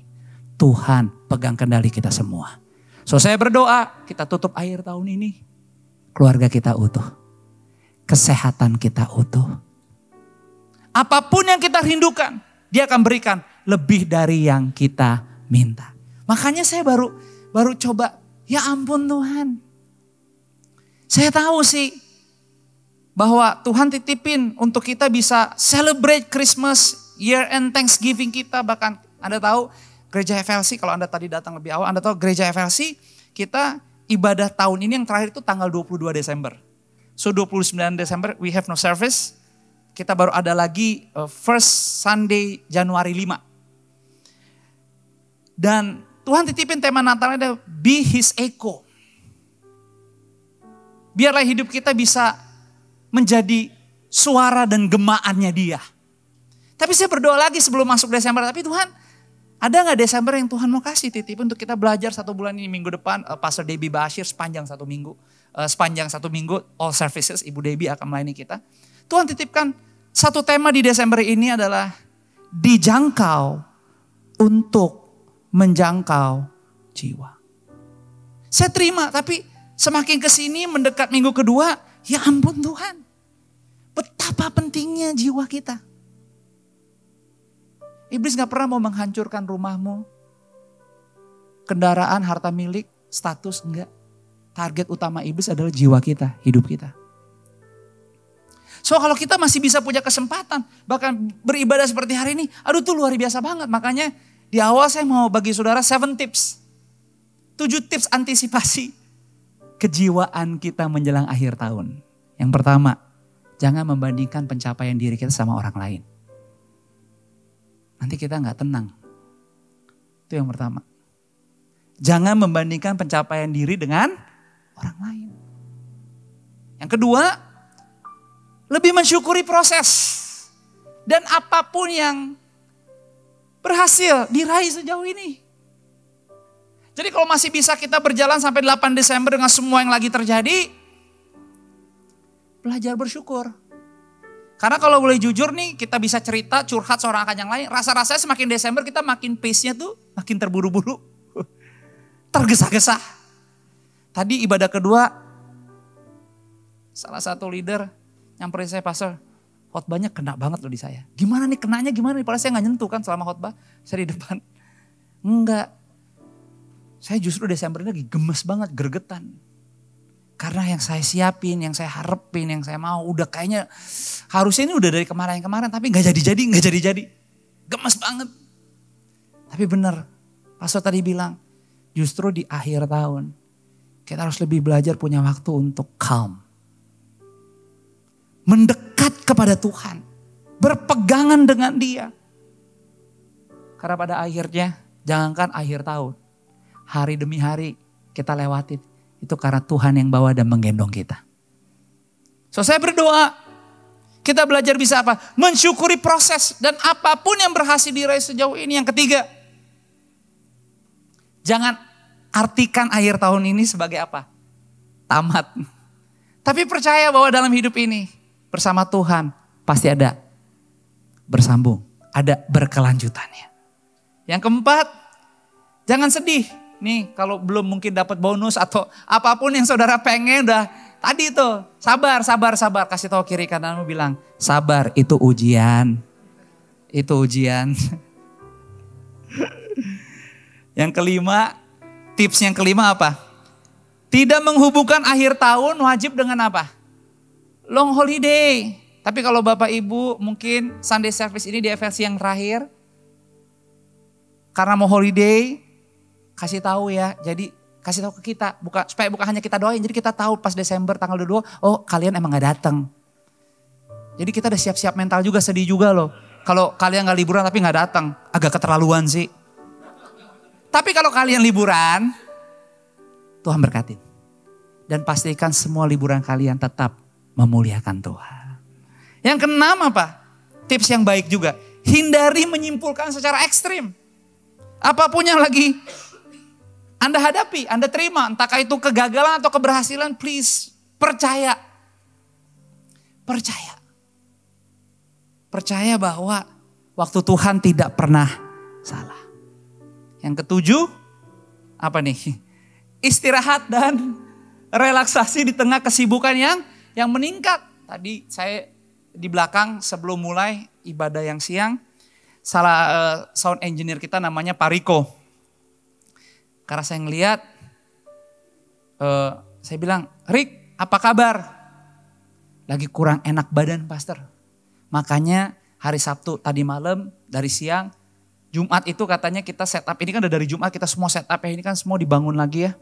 Tuhan pegang kendali kita semua. So saya berdoa kita tutup akhir tahun ini. Keluarga kita utuh. Kesehatan kita utuh. Apapun yang kita rindukan. Dia akan berikan lebih dari yang kita minta. Makanya saya baru coba. Ya ampun Tuhan. Saya tahu sih. Bahwa Tuhan titipin untuk kita bisa celebrate Christmas. Year end Thanksgiving kita bahkan. Anda tahu gereja FLC, kalau Anda tadi datang lebih awal, Anda tahu gereja FLC kita ibadah tahun ini yang terakhir itu tanggal 22 Desember. So 29 Desember we have no service. Kita baru ada lagi first Sunday Januari 5. Dan Tuhan titipin tema Natalnya ada Be His Echo. Biarlah hidup kita bisa menjadi suara dan gemaannya Dia. Tapi saya berdoa lagi sebelum masuk Desember. Tapi Tuhan, ada gak Desember yang Tuhan mau kasih titip untuk kita belajar 1 bulan ini. Minggu depan Pastor Debbie Bashir sepanjang 1 minggu. Sepanjang 1 minggu all services Ibu Debbie akan melayani kita. Tuhan titipkan satu tema di Desember ini adalah dijangkau untuk menjangkau jiwa. Saya terima, tapi semakin kesini mendekat minggu kedua, ya ampun Tuhan. Betapa pentingnya jiwa kita. Iblis gak pernah mau menghancurkan rumahmu, kendaraan, harta milik, status, enggak. Target utama iblis adalah jiwa kita, hidup kita. So kalau kita masih bisa punya kesempatan, bahkan beribadah seperti hari ini, aduh tuh luar biasa banget. Makanya di awal saya mau bagi saudara 7 tips. 7 tips antisipasi kejiwaan kita menjelang akhir tahun. Yang pertama, jangan membandingkan pencapaian diri kita sama orang lain. Nanti kita gak tenang. Itu yang pertama. Jangan membandingkan pencapaian diri dengan orang lain. Yang kedua, lebih mensyukuri proses. Dan apapun yang berhasil diraih sejauh ini. Jadi kalau masih bisa kita berjalan sampai 8 Desember dengan semua yang lagi terjadi, belajar bersyukur. Karena kalau boleh jujur nih, kita bisa cerita, curhat seorang akan yang lain. Rasa-rasanya semakin Desember kita makin pace-nya tuh makin terburu-buru. Tergesa-gesa. Tadi ibadah kedua, salah satu leader nyamperin saya, Pastor, khotbahnya kena banget loh di saya. Gimana nih kenanya, gimana nih? Padahal saya gak nyentuh kan selama khotbah, saya di depan. Enggak. Saya justru Desember ini lagi gemes banget, gregetan. Karena yang saya siapin, yang saya harapin, yang saya mau udah kayaknya harusnya ini udah dari kemarin-kemarin tapi gak jadi. Gemes banget. Tapi benar, Pastor tadi bilang justru di akhir tahun kita harus lebih belajar punya waktu untuk calm. Mendekat kepada Tuhan. Berpegangan dengan Dia. Karena pada akhirnya jangankan akhir tahun. Hari demi hari kita lewatin. Itu karena Tuhan yang bawa dan menggendong kita. So saya berdoa, kita belajar bisa apa? Mensyukuri proses dan apapun yang berhasil diraih sejauh ini. Yang ketiga, jangan artikan akhir tahun ini sebagai apa? Tamat. Tapi percaya bahwa dalam hidup ini bersama Tuhan pasti ada bersambung, ada berkelanjutannya. Yang keempat, jangan sedih. Nih kalau belum mungkin dapat bonus atau apapun yang saudara pengen udah tadi itu sabar. Kasih tahu kiri kananmu bilang sabar itu ujian. Itu ujian. Yang kelima, tips yang kelima apa? Tidak menghubungkan akhir tahun wajib dengan apa? Long holiday. Tapi kalau Bapak Ibu mungkin Sunday service ini di versi yang terakhir. Karena mau holiday, kasih tahu ya, jadi kasih tahu ke kita, supaya bukan hanya kita doain, jadi kita tahu pas Desember tanggal 22, oh kalian emang gak datang. Jadi kita udah siap-siap mental juga, sedih juga loh. Kalau kalian gak liburan tapi gak datang, agak keterlaluan sih. Tapi kalau kalian liburan, Tuhan berkatin. Dan pastikan semua liburan kalian tetap memuliakan Tuhan. Yang keenam apa? Tips yang baik juga, hindari menyimpulkan secara ekstrim. Apapun yang lagi Anda hadapi, Anda terima, entahkah itu kegagalan atau keberhasilan, please percaya. Percaya bahwa waktu Tuhan tidak pernah salah. Yang ketujuh, apa nih? Istirahat dan relaksasi di tengah kesibukan yang meningkat. Tadi saya di belakang sebelum mulai ibadah yang siang, salah sound engineer kita namanya Pak Riko. Karena saya ngeliat, saya bilang, Rick apa kabar? Lagi kurang enak badan pastor. Makanya hari Sabtu tadi malam dari siang, Jumat itu katanya kita setup. Ini kan udah dari Jumat kita semua setup ya, ini kan semua dibangun lagi ya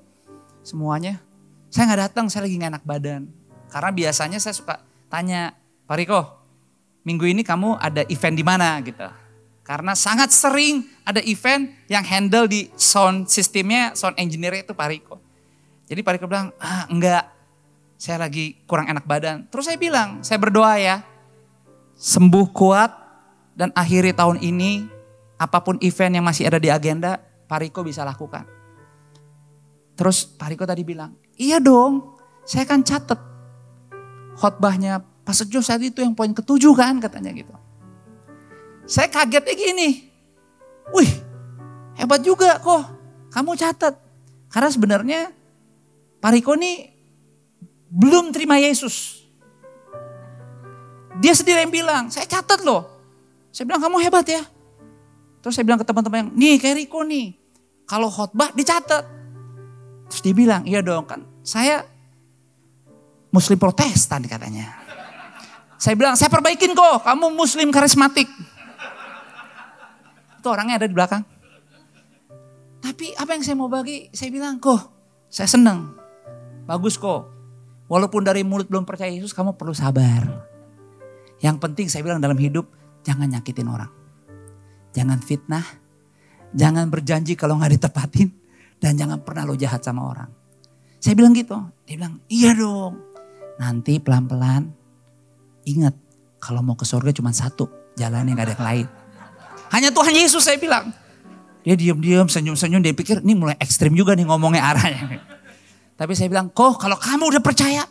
semuanya. Saya gak datang, saya lagi gak enak badan. Karena biasanya saya suka tanya, Pak Riko, minggu ini kamu ada event di mana gitu. Karena sangat sering ada event yang handle di sound systemnya, sound engineer itu Pak Riko. Jadi Pak Riko bilang, enggak, saya lagi kurang enak badan. Terus saya bilang, saya berdoa ya, sembuh kuat dan akhiri tahun ini, apapun event yang masih ada di agenda, Pak Riko bisa lakukan. Terus Pak Riko tadi bilang, iya dong, saya kan catat khotbahnya Pak Sejo saat itu yang poin ke-7 kan katanya gitu. Saya kagetnya gini, wih hebat juga kok kamu catat. Karena sebenarnya Pak Riko nih belum terima Yesus. Dia sendiri yang bilang, saya catat loh. Saya bilang kamu hebat ya. Terus saya bilang ke teman-teman yang, nih kayak Riko nih, kalau khotbah dicatat. Terus dia bilang, iya dong kan saya Muslim Protestan katanya. Saya bilang, saya perbaikin kok, kamu Muslim karismatik. Itu orangnya ada di belakang. Tapi apa yang saya mau bagi, saya bilang, kok saya senang. Bagus kok. Walaupun dari mulut belum percaya Yesus, kamu perlu sabar. Yang penting saya bilang dalam hidup, jangan nyakitin orang. Jangan fitnah. Jangan berjanji kalau gak ditepatin. Dan jangan pernah lo jahat sama orang. Saya bilang gitu. Dia bilang, iya dong. Nanti pelan-pelan ingat kalau mau ke surga cuma satu. Jalannya gak ada yang lain. Hanya Tuhan Yesus saya bilang. Dia diam-diam senyum-senyum. Dia pikir ini mulai ekstrim juga nih ngomongnya arahnya. Tapi saya bilang, kok kalau kamu udah percaya.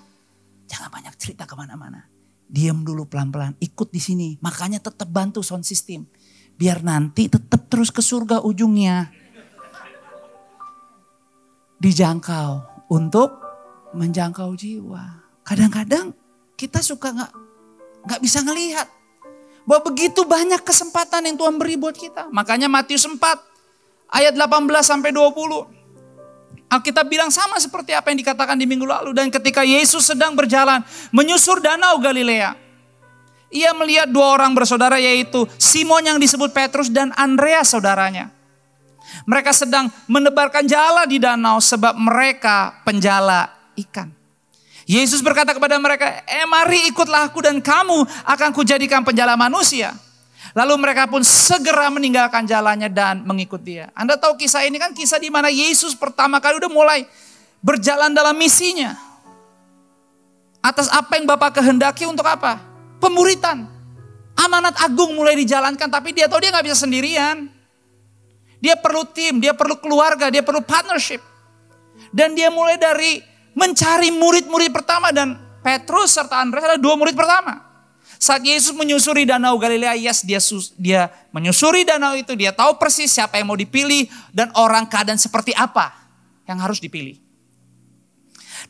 Jangan banyak cerita kemana-mana. Diam dulu pelan-pelan. Ikut di sini. Makanya tetap bantu sound system. Biar nanti tetap terus ke surga ujungnya. Dijangkau untuk menjangkau jiwa. Kadang-kadang kita suka gak bisa ngelihat bahwa begitu banyak kesempatan yang Tuhan beri buat kita. Makanya Matius 4 ayat 18 sampai 20. Alkitab bilang sama seperti apa yang dikatakan di minggu lalu. Dan ketika Yesus sedang berjalan menyusur danau Galilea, ia melihat dua orang bersaudara, yaitu Simon yang disebut Petrus dan Andreas saudaranya. Mereka sedang menebarkan jala di danau sebab mereka penjala ikan. Yesus berkata kepada mereka, mari ikutlah aku dan kamu akan kujadikan penjala manusia. Lalu mereka pun segera meninggalkan jalannya dan mengikut dia. Anda tahu kisah ini kan kisah di mana Yesus pertama kali udah mulai berjalan dalam misinya. Atas apa yang Bapa kehendaki untuk apa? Pemuritan. Amanat agung mulai dijalankan, tapi dia tahu dia gak bisa sendirian. Dia perlu tim, dia perlu keluarga, dia perlu partnership. Dan dia mulai dari mencari murid-murid pertama, dan Petrus serta Andreas adalah dua murid pertama. Saat Yesus menyusuri danau Galilea, dia menyusuri danau itu, dia tahu persis siapa yang mau dipilih dan orang keadaan seperti apa yang harus dipilih.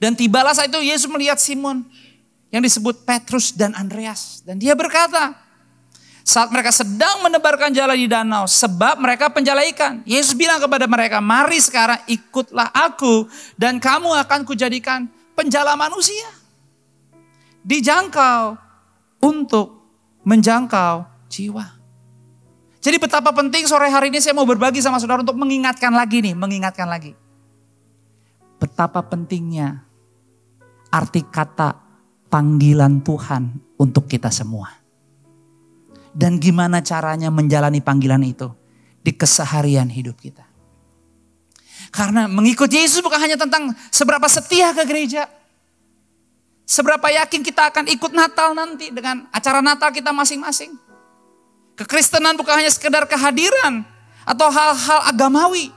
Dan tibalah saat itu Yesus melihat Simon yang disebut Petrus dan Andreas, dan dia berkata, saat mereka sedang menebarkan jala di danau, sebab mereka penjala ikan, Yesus bilang kepada mereka, mari sekarang ikutlah aku dan kamu akan kujadikan penjala manusia. Dijangkau untuk menjangkau jiwa. Jadi betapa penting sore hari ini saya mau berbagi sama saudara untuk mengingatkan lagi. Betapa pentingnya arti kata panggilan Tuhan untuk kita semua. Dan gimana caranya menjalani panggilan itu di keseharian hidup kita. Karena mengikut Yesus bukan hanya tentang seberapa setia ke gereja. Seberapa yakin kita akan ikut Natal nanti dengan acara Natal kita masing-masing. Kekristenan bukan hanya sekedar kehadiran atau hal-hal agamawi.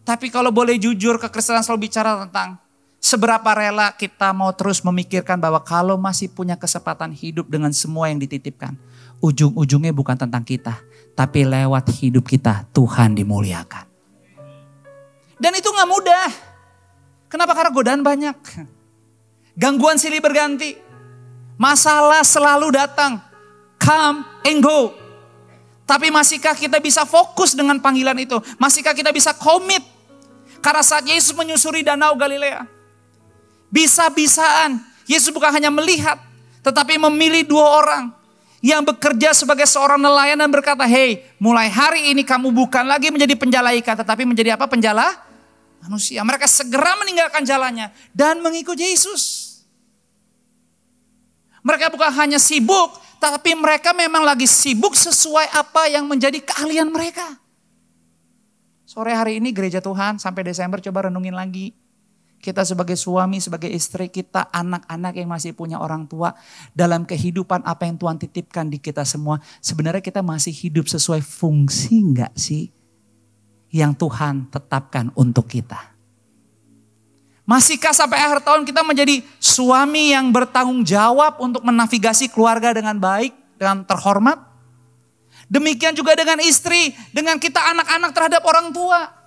Tapi kalau boleh jujur, kekristenan selalu bicara tentang seberapa rela kita mau terus memikirkan bahwa kalau masih punya kesempatan hidup dengan semua yang dititipkan. Ujung-ujungnya bukan tentang kita, tapi lewat hidup kita Tuhan dimuliakan. Dan itu gak mudah. Kenapa? Karena godaan banyak. Gangguan silih berganti. Masalah selalu datang. Come and go. Tapi masihkah kita bisa fokus dengan panggilan itu? Masihkah kita bisa komit? Karena saat Yesus menyusuri danau Galilea, bisa-bisaan Yesus bukan hanya melihat, tetapi memilih dua orang yang bekerja sebagai seorang nelayan dan berkata, hey, mulai hari ini kamu bukan lagi menjadi penjala ikan, tetapi menjadi apa? Penjala manusia. Mereka segera meninggalkan jalannya dan mengikut Yesus. Mereka bukan hanya sibuk, tapi mereka memang lagi sibuk sesuai apa yang menjadi keahlian mereka. Sore hari ini gereja Tuhan sampai Desember coba renungin lagi. Kita sebagai suami, sebagai istri, kita anak-anak yang masih punya orang tua. Dalam kehidupan apa yang Tuhan titipkan di kita semua. Sebenarnya kita masih hidup sesuai fungsi enggak sih? Yang Tuhan tetapkan untuk kita. Masihkah sampai akhir tahun kita menjadi suami yang bertanggung jawab untuk menavigasi keluarga dengan baik, dengan terhormat? Demikian juga dengan istri, dengan kita anak-anak terhadap orang tua.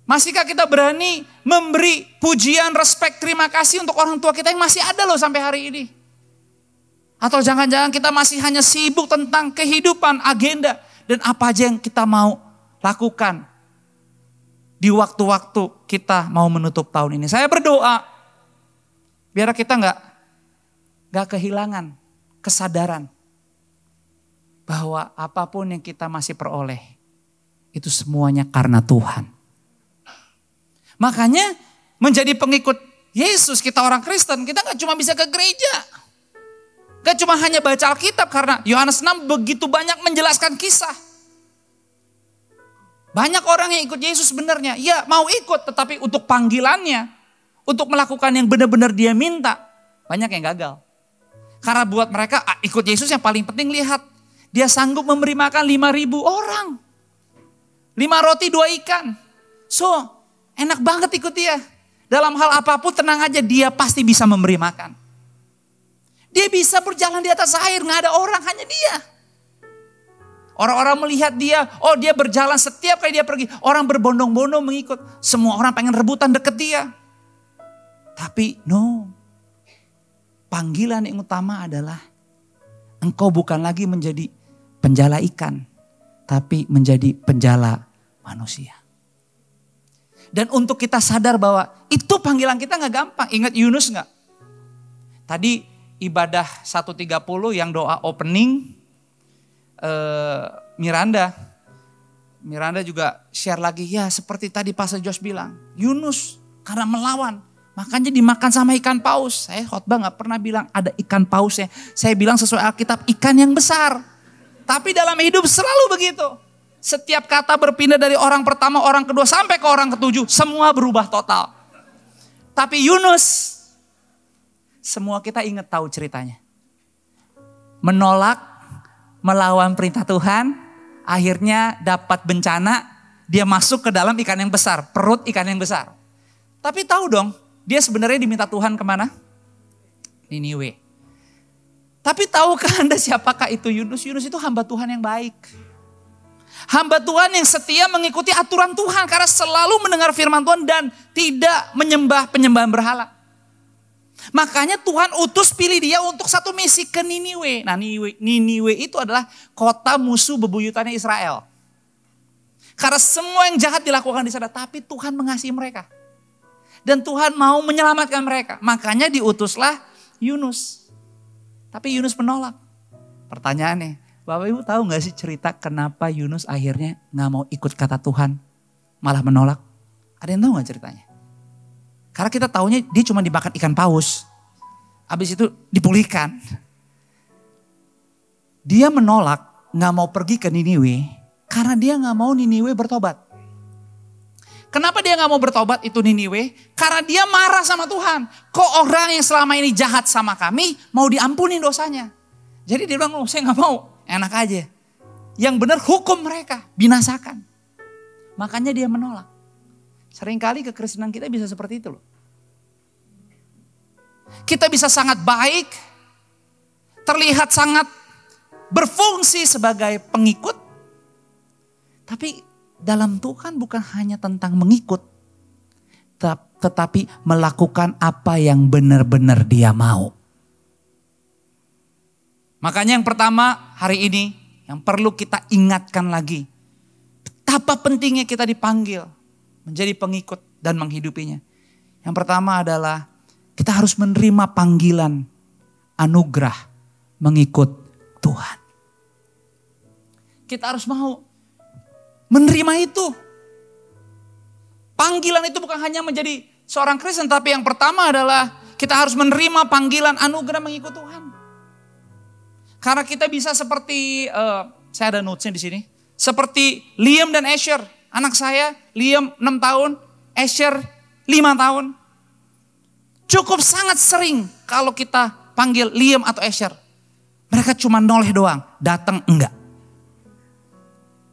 Masihkah kita berani memberi pujian, respek, terima kasih untuk orang tua kita yang masih ada loh sampai hari ini? Atau jangan-jangan kita masih hanya sibuk tentang kehidupan, agenda, dan apa aja yang kita mau lakukan di waktu-waktu kita mau menutup tahun ini. Saya berdoa biar kita nggak kehilangan kesadaran bahwa apapun yang kita masih peroleh itu semuanya karena Tuhan. Makanya menjadi pengikut Yesus, kita orang Kristen, kita nggak cuma bisa ke gereja, nggak cuma hanya baca Alkitab, karena Yohanes 6 begitu banyak menjelaskan kisah. Banyak orang yang ikut Yesus sebenarnya, ya mau ikut tetapi untuk panggilannya, untuk melakukan yang benar-benar dia minta, banyak yang gagal. Karena buat mereka ikut Yesus yang paling penting lihat, dia sanggup memberi makan 5.000 orang. 5 roti 2 ikan. So enak banget ikut dia. Dalam hal apapun tenang aja, dia pasti bisa memberi makan. Dia bisa berjalan di atas air, gak ada orang, hanya dia. Orang-orang melihat dia, oh dia berjalan setiap kali dia pergi. Orang berbondong-bondong mengikut. Semua orang pengen rebutan deket dia. Tapi no. Panggilan yang utama adalah engkau bukan lagi menjadi penjala ikan. Tapi menjadi penjala manusia. Dan untuk kita sadar bahwa itu panggilan kita gak gampang. Ingat Yunus gak? Tadi ibadah 1.30 yang doa opening. Miranda juga share lagi, ya seperti tadi Pastor Josh bilang, Yunus karena melawan makanya dimakan sama ikan paus. Saya khotbah gak pernah bilang ada ikan pausnya, saya bilang sesuai Alkitab ikan yang besar. Tapi dalam hidup selalu begitu, setiap kata berpindah dari orang pertama, orang kedua sampai ke orang ketujuh, semua berubah total. Tapi Yunus, semua kita ingat tahu ceritanya, menolak, melawan perintah Tuhan, akhirnya dapat bencana, dia masuk ke dalam ikan yang besar, perut ikan yang besar. Tapi tahu dong, dia sebenarnya diminta Tuhan kemana? Niniwe. Tapi tahukah Anda siapakah itu Yunus? Yunus itu hamba Tuhan yang baik. Hamba Tuhan yang setia mengikuti aturan Tuhan karena selalu mendengar firman Tuhan dan tidak menyembah penyembahan berhala. Makanya Tuhan utus pilih dia untuk satu misi ke Niniwe. Nah Niniwe itu adalah kota musuh bebuyutannya Israel. Karena semua yang jahat dilakukan di sana, tapi Tuhan mengasihi mereka. Dan Tuhan mau menyelamatkan mereka. Makanya diutuslah Yunus. Tapi Yunus menolak. Pertanyaannya, Bapak Ibu tahu gak sih cerita kenapa Yunus akhirnya gak mau ikut kata Tuhan, malah menolak? Ada yang tahu gak ceritanya? Karena kita taunya dia cuma dimakan ikan paus. Habis itu dipulihkan. Dia menolak, gak mau pergi ke Niniwe. Karena dia gak mau Niniwe bertobat. Kenapa dia gak mau bertobat itu Niniwe? Karena dia marah sama Tuhan. Kok orang yang selama ini jahat sama kami mau diampuni dosanya? Jadi dia bilang, oh, saya gak mau. Enak aja. Yang benar hukum mereka, binasakan. Makanya dia menolak. Seringkali kekristenan kita bisa seperti itu loh. Kita bisa sangat baik, terlihat sangat berfungsi sebagai pengikut. Tapi dalam Tuhan bukan hanya tentang mengikut, tetapi melakukan apa yang benar-benar dia mau. Makanya yang pertama hari ini yang perlu kita ingatkan lagi. Betapa pentingnya kita dipanggil menjadi pengikut dan menghidupinya. Yang pertama adalah kita harus menerima panggilan anugerah mengikut Tuhan. Kita harus mau menerima itu. Panggilan itu bukan hanya menjadi seorang Kristen, tapi yang pertama adalah Kita harus menerima panggilan anugerah mengikut Tuhan. Karena kita bisa seperti, saya ada notesnya di sini. Seperti Liam dan Asher. Anak saya, Liam 6 tahun, Asher 5 tahun. Cukup sangat sering kalau kita panggil Liam atau Asher. Mereka cuma noleh doang, datang enggak.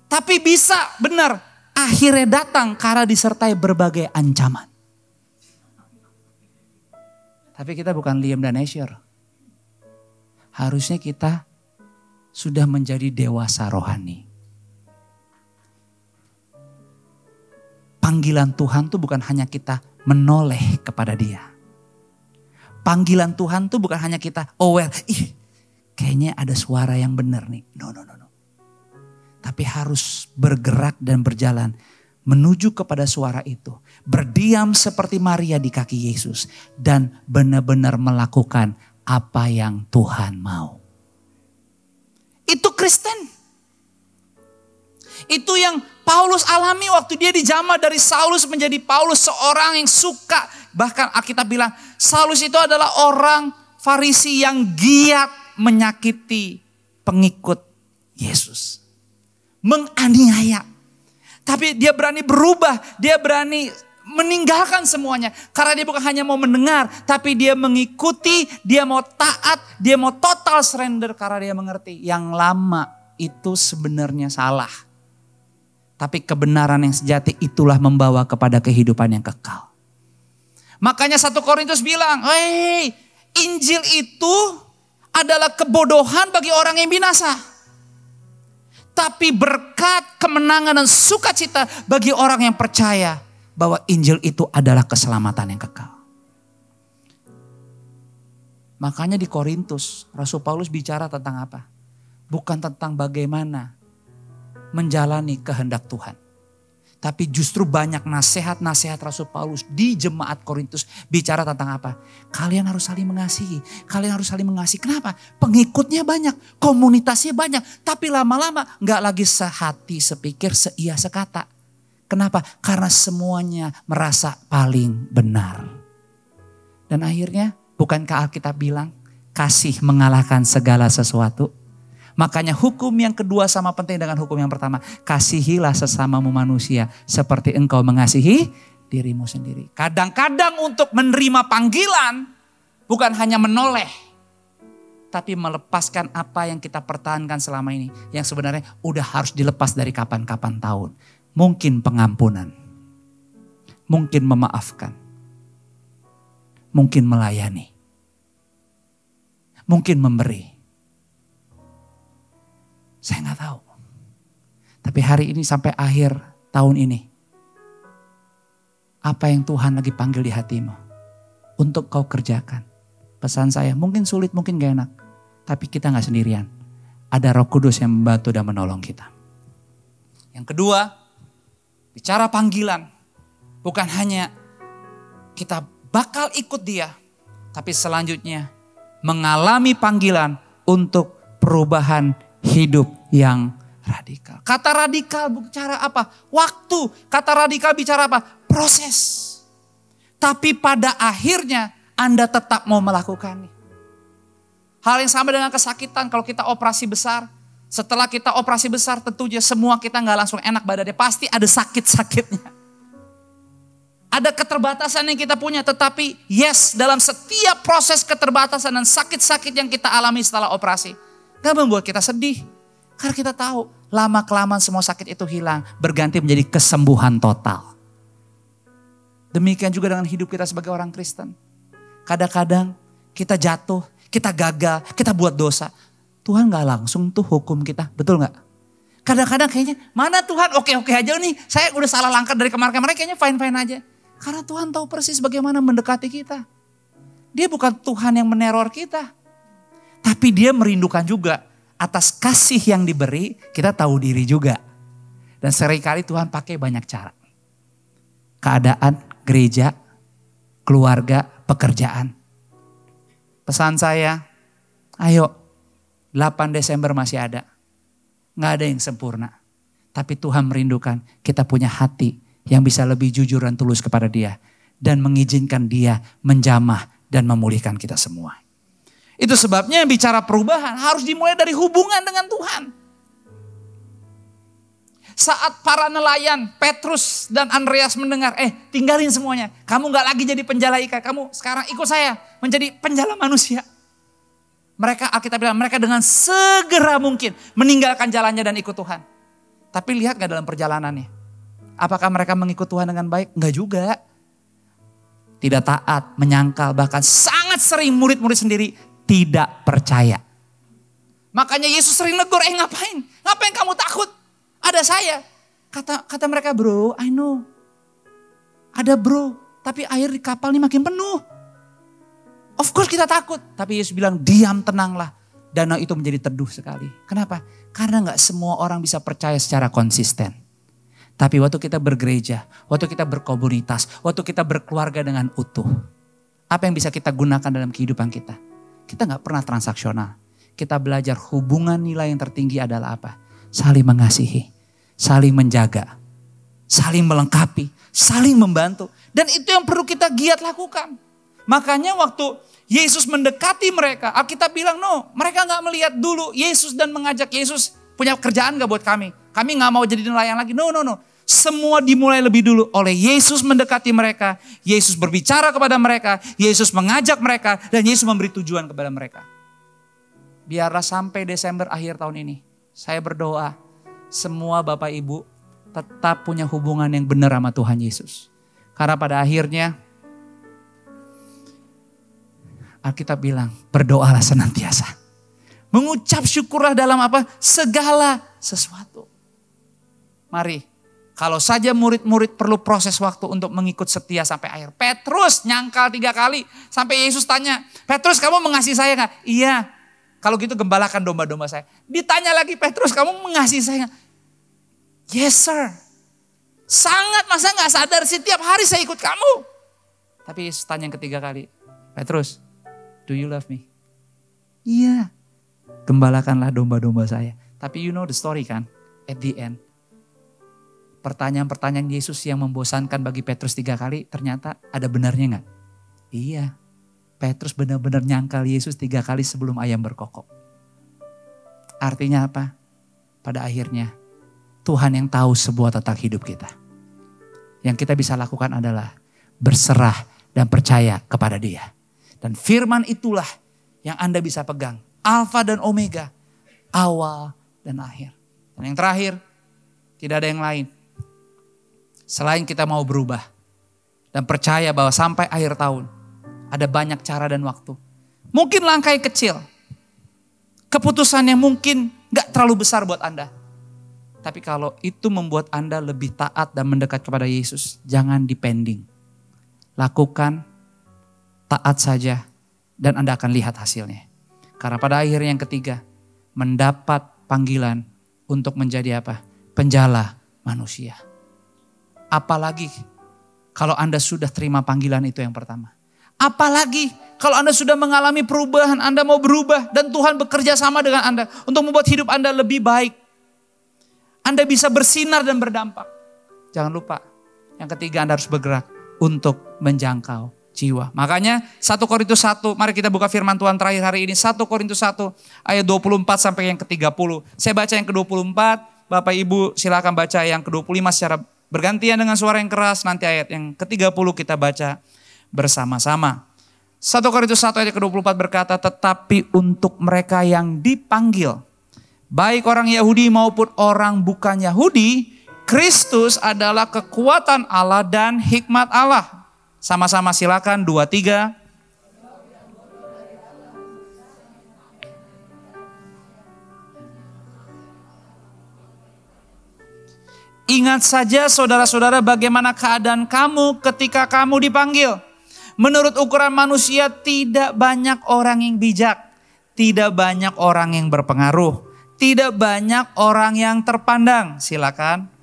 Tapi bisa benar, akhirnya datang karena disertai berbagai ancaman. Tapi kita bukan Liam dan Asher. Harusnya kita sudah menjadi dewasa rohani. Panggilan Tuhan tuh bukan hanya kita menoleh kepada Dia. Panggilan Tuhan tuh bukan hanya kita aware, kayaknya ada suara yang benar nih. No. Tapi harus bergerak dan berjalan menuju kepada suara itu. Berdiam seperti Maria di kaki Yesus. Dan benar-benar melakukan apa yang Tuhan mau. Itu Kristen. Itu yang Paulus alami waktu dia dijamah dari Saulus menjadi Paulus. Seorang yang suka. Bahkan Alkitab bilang Saulus itu adalah orang Farisi yang giat menyakiti pengikut Yesus. Menganiaya. Tapi dia berani berubah, dia berani meninggalkan semuanya. Karena dia bukan hanya mau mendengar, tapi dia mengikuti, dia mau taat, dia mau total surrender. Karena dia mengerti yang lama itu sebenarnya salah. Tapi kebenaran yang sejati itulah membawa kepada kehidupan yang kekal. Makanya 1 Korintus bilang, Injil itu adalah kebodohan bagi orang yang binasa. Tapi berkat, kemenangan dan sukacita bagi orang yang percaya bahwa Injil itu adalah keselamatan yang kekal. Makanya di Korintus Rasul Paulus bicara tentang apa? Bukan tentang bagaimana menjalani kehendak Tuhan. Tapi justru banyak nasihat-nasihat Rasul Paulus di jemaat Korintus bicara tentang apa? Kalian harus saling mengasihi. Kalian harus saling mengasihi. Kenapa? Pengikutnya banyak, komunitasnya banyak. Tapi lama-lama gak lagi sehati, sepikir, seia, sekata. Kenapa? Karena semuanya merasa paling benar. Dan akhirnya bukankah Alkitab bilang kasih mengalahkan segala sesuatu? Makanya hukum yang kedua sama penting dengan hukum yang pertama. Kasihilah sesamamu manusia seperti engkau mengasihi dirimu sendiri. Kadang-kadang untuk menerima panggilan bukan hanya menoleh. Tapi melepaskan apa yang kita pertahankan selama ini. Yang sebenarnya udah harus dilepas dari kapan-kapan tahun. Mungkin pengampunan. Mungkin memaafkan. Mungkin melayani. Mungkin memberi. Saya gak tahu. Tapi hari ini sampai akhir tahun ini. Apa yang Tuhan lagi panggil di hatimu. Untuk kau kerjakan. Pesan saya mungkin sulit, mungkin gak enak. Tapi kita gak sendirian. Ada Roh Kudus yang membantu dan menolong kita. Yang kedua, bicara panggilan. Bukan hanya kita bakal ikut Dia. Tapi selanjutnya mengalami panggilan untuk perubahan hidup yang radikal. Kata radikal bicara apa? Waktu. Kata radikal bicara apa? Proses. Tapi pada akhirnya Anda tetap mau melakukannya. Hal yang sama dengan kesakitan. Kalau kita operasi besar. Setelah kita operasi besar tentunya semua kita gak langsung enak badannya. Pasti ada sakit-sakitnya. Ada keterbatasan yang kita punya. Tetapi yes, dalam setiap proses keterbatasan dan sakit-sakit yang kita alami setelah operasi. Gak membuat kita sedih. Karena kita tahu lama-kelamaan semua sakit itu hilang. Berganti menjadi kesembuhan total. Demikian juga dengan hidup kita sebagai orang Kristen. Kadang-kadang kita jatuh, kita gagal, kita buat dosa. Tuhan gak langsung tuh hukum kita, betul gak? Kadang-kadang kayaknya mana Tuhan oke-oke aja nih. Saya udah salah langkah dari kemarin-kemarin kayaknya fine-fine aja. Karena Tuhan tahu persis bagaimana mendekati kita. Dia bukan Tuhan yang meneror kita. Tapi Dia merindukan juga atas kasih yang diberi, kita tahu diri juga. Dan seringkali Tuhan pakai banyak cara. Keadaan, gereja, keluarga, pekerjaan. Pesan saya, ayo 8 Desember masih ada. Nggak ada yang sempurna. Tapi Tuhan merindukan kita punya hati yang bisa lebih jujur dan tulus kepada Dia. Dan mengizinkan Dia menjamah dan memulihkan kita semua. Itu sebabnya bicara perubahan harus dimulai dari hubungan dengan Tuhan. Saat para nelayan Petrus dan Andreas mendengar, tinggalin semuanya. Kamu gak lagi jadi penjala ikan, kamu sekarang ikut saya menjadi penjala manusia. Mereka, Alkitab bilang, mereka dengan segera mungkin meninggalkan jalannya dan ikut Tuhan. Tapi lihat gak dalam perjalanannya? Apakah mereka mengikut Tuhan dengan baik? Enggak juga. Tidak taat, menyangkal, bahkan sangat sering murid-murid sendiri tidak percaya. Makanya Yesus sering negur, ngapain? Ngapain kamu takut? Ada saya. Kata mereka, bro, I know. Ada bro, tapi air di kapal ini makin penuh. Of course kita takut. Tapi Yesus bilang, diam, tenanglah. Danau itu menjadi teduh sekali. Kenapa? Karena gak semua orang bisa percaya secara konsisten. Tapi waktu kita bergereja, waktu kita berkomunitas, waktu kita berkeluarga dengan utuh. Apa yang bisa kita gunakan dalam kehidupan kita? Kita gak pernah transaksional. Kita belajar hubungan nilai yang tertinggi adalah apa? Saling mengasihi, saling menjaga, saling melengkapi, saling membantu. Dan itu yang perlu kita giat lakukan. Makanya waktu Yesus mendekati mereka, Alkitab bilang no, mereka gak melihat dulu Yesus dan mengajak Yesus punya kerjaan gak buat kami. Kami gak mau jadi nelayan lagi, no. Semua dimulai lebih dulu oleh Yesus mendekati mereka. Yesus berbicara kepada mereka, Yesus mengajak mereka, dan Yesus memberi tujuan kepada mereka. Biarlah sampai Desember akhir tahun ini, saya berdoa semua Bapak Ibu tetap punya hubungan yang benar sama Tuhan Yesus. Karena pada akhirnya Alkitab bilang berdoalah senantiasa. Mengucap syukurlah dalam apa? Segala sesuatu. Mari, kalau saja murid-murid perlu proses waktu untuk mengikut setia sampai akhir. Petrus nyangkal 3 kali sampai Yesus tanya, Petrus kamu mengasihi saya gak? Iya. Kalau gitu gembalakan domba-domba saya. Ditanya lagi, Petrus kamu mengasihi saya gak? Yes sir. Sangat, masa gak sadar setiap hari saya ikut kamu. Tapi Yesus tanya yang ketiga kali, Petrus, do you love me? Iya. Gembalakanlah domba-domba saya. Tapi you know the story kan? At the end. Pertanyaan-pertanyaan Yesus yang membosankan bagi Petrus 3 kali, ternyata ada benarnya gak? Iya. Petrus benar-benar nyangkal Yesus 3 kali sebelum ayam berkokok. Artinya apa? Pada akhirnya Tuhan yang tahu sebuah tentang hidup kita. Yang kita bisa lakukan adalah berserah dan percaya kepada Dia. Dan firman itulah yang Anda bisa pegang. Alfa dan Omega. Awal dan akhir. Dan yang terakhir, tidak ada yang lain. Selain kita mau berubah. Dan percaya bahwa sampai akhir tahun ada banyak cara dan waktu. Mungkin langkah yang kecil. Keputusan yang mungkin gak terlalu besar buat Anda. Tapi kalau itu membuat Anda lebih taat dan mendekat kepada Yesus, jangan dipending. Lakukan, taat saja, dan Anda akan lihat hasilnya. Karena pada akhirnya yang ketiga, mendapat panggilan untuk menjadi apa? Penjala manusia. Apalagi kalau Anda sudah terima panggilan itu yang pertama. Apalagi kalau Anda sudah mengalami perubahan, Anda mau berubah dan Tuhan bekerja sama dengan Anda untuk membuat hidup Anda lebih baik. Anda bisa bersinar dan berdampak. Jangan lupa, yang ketiga Anda harus bergerak untuk menjangkau jiwa. Makanya 1 Korintus 1, mari kita buka firman Tuhan terakhir hari ini. 1 Korintus 1 ayat 24 sampai yang ke-30. Saya baca yang ke-24, Bapak Ibu silakan baca yang ke-25 secara bergantian dengan suara yang keras. Nanti ayat yang ke-30 kita baca bersama-sama. 1 Korintus 1 ayat ke-24 berkata, tetapi untuk mereka yang dipanggil, baik orang Yahudi maupun orang bukan Yahudi, Kristus adalah kekuatan Allah dan hikmat Allah. Sama-sama silakan 2, 3. Ingat saja saudara-saudara bagaimana keadaan kamu ketika kamu dipanggil. Menurut ukuran manusia tidak banyak orang yang bijak. Tidak banyak orang yang berpengaruh. Tidak banyak orang yang terpandang. Silakan.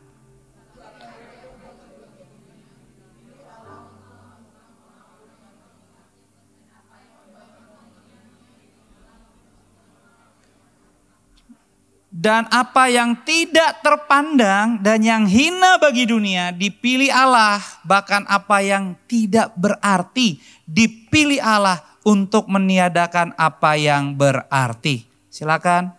Dan apa yang tidak terpandang dan yang hina bagi dunia dipilih Allah. Bahkan apa yang tidak berarti dipilih Allah untuk meniadakan apa yang berarti. Silakan.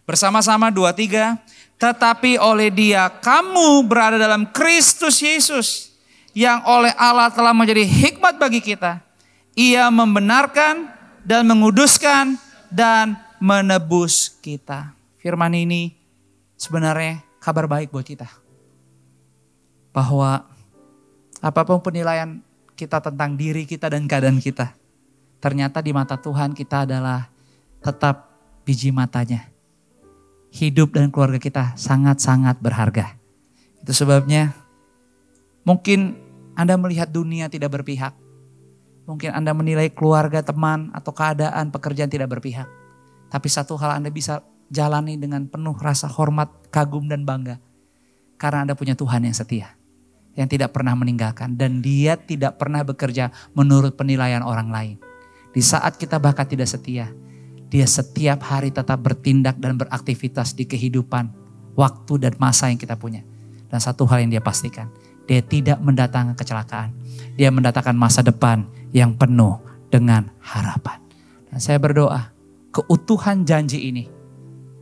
Bersama-sama 2, 3. Tetapi oleh Dia kamu berada dalam Kristus Yesus, yang oleh Allah telah menjadi hikmat bagi kita. Ia membenarkan dan menguduskan dan menebus kita. Firman ini sebenarnya kabar baik buat kita. Bahwa apapun penilaian kita tentang diri kita dan keadaan kita, ternyata di mata Tuhan kita adalah tetap biji matanya. Hidup dan keluarga kita sangat-sangat berharga. Itu sebabnya mungkin Anda melihat dunia tidak berpihak. Mungkin Anda menilai keluarga, teman, atau keadaan pekerjaan tidak berpihak. Tapi satu hal Anda bisa jalani dengan penuh rasa hormat, kagum, dan bangga. Karena Anda punya Tuhan yang setia. Yang tidak pernah meninggalkan. Dan Dia tidak pernah bekerja menurut penilaian orang lain. Di saat kita bahkan tidak setia, Dia setiap hari tetap bertindak dan beraktivitas di kehidupan, waktu dan masa yang kita punya. Dan satu hal yang Dia pastikan, Dia tidak mendatangkan kecelakaan. Dia mendatangkan masa depan yang penuh dengan harapan. Dan saya berdoa, keutuhan janji ini,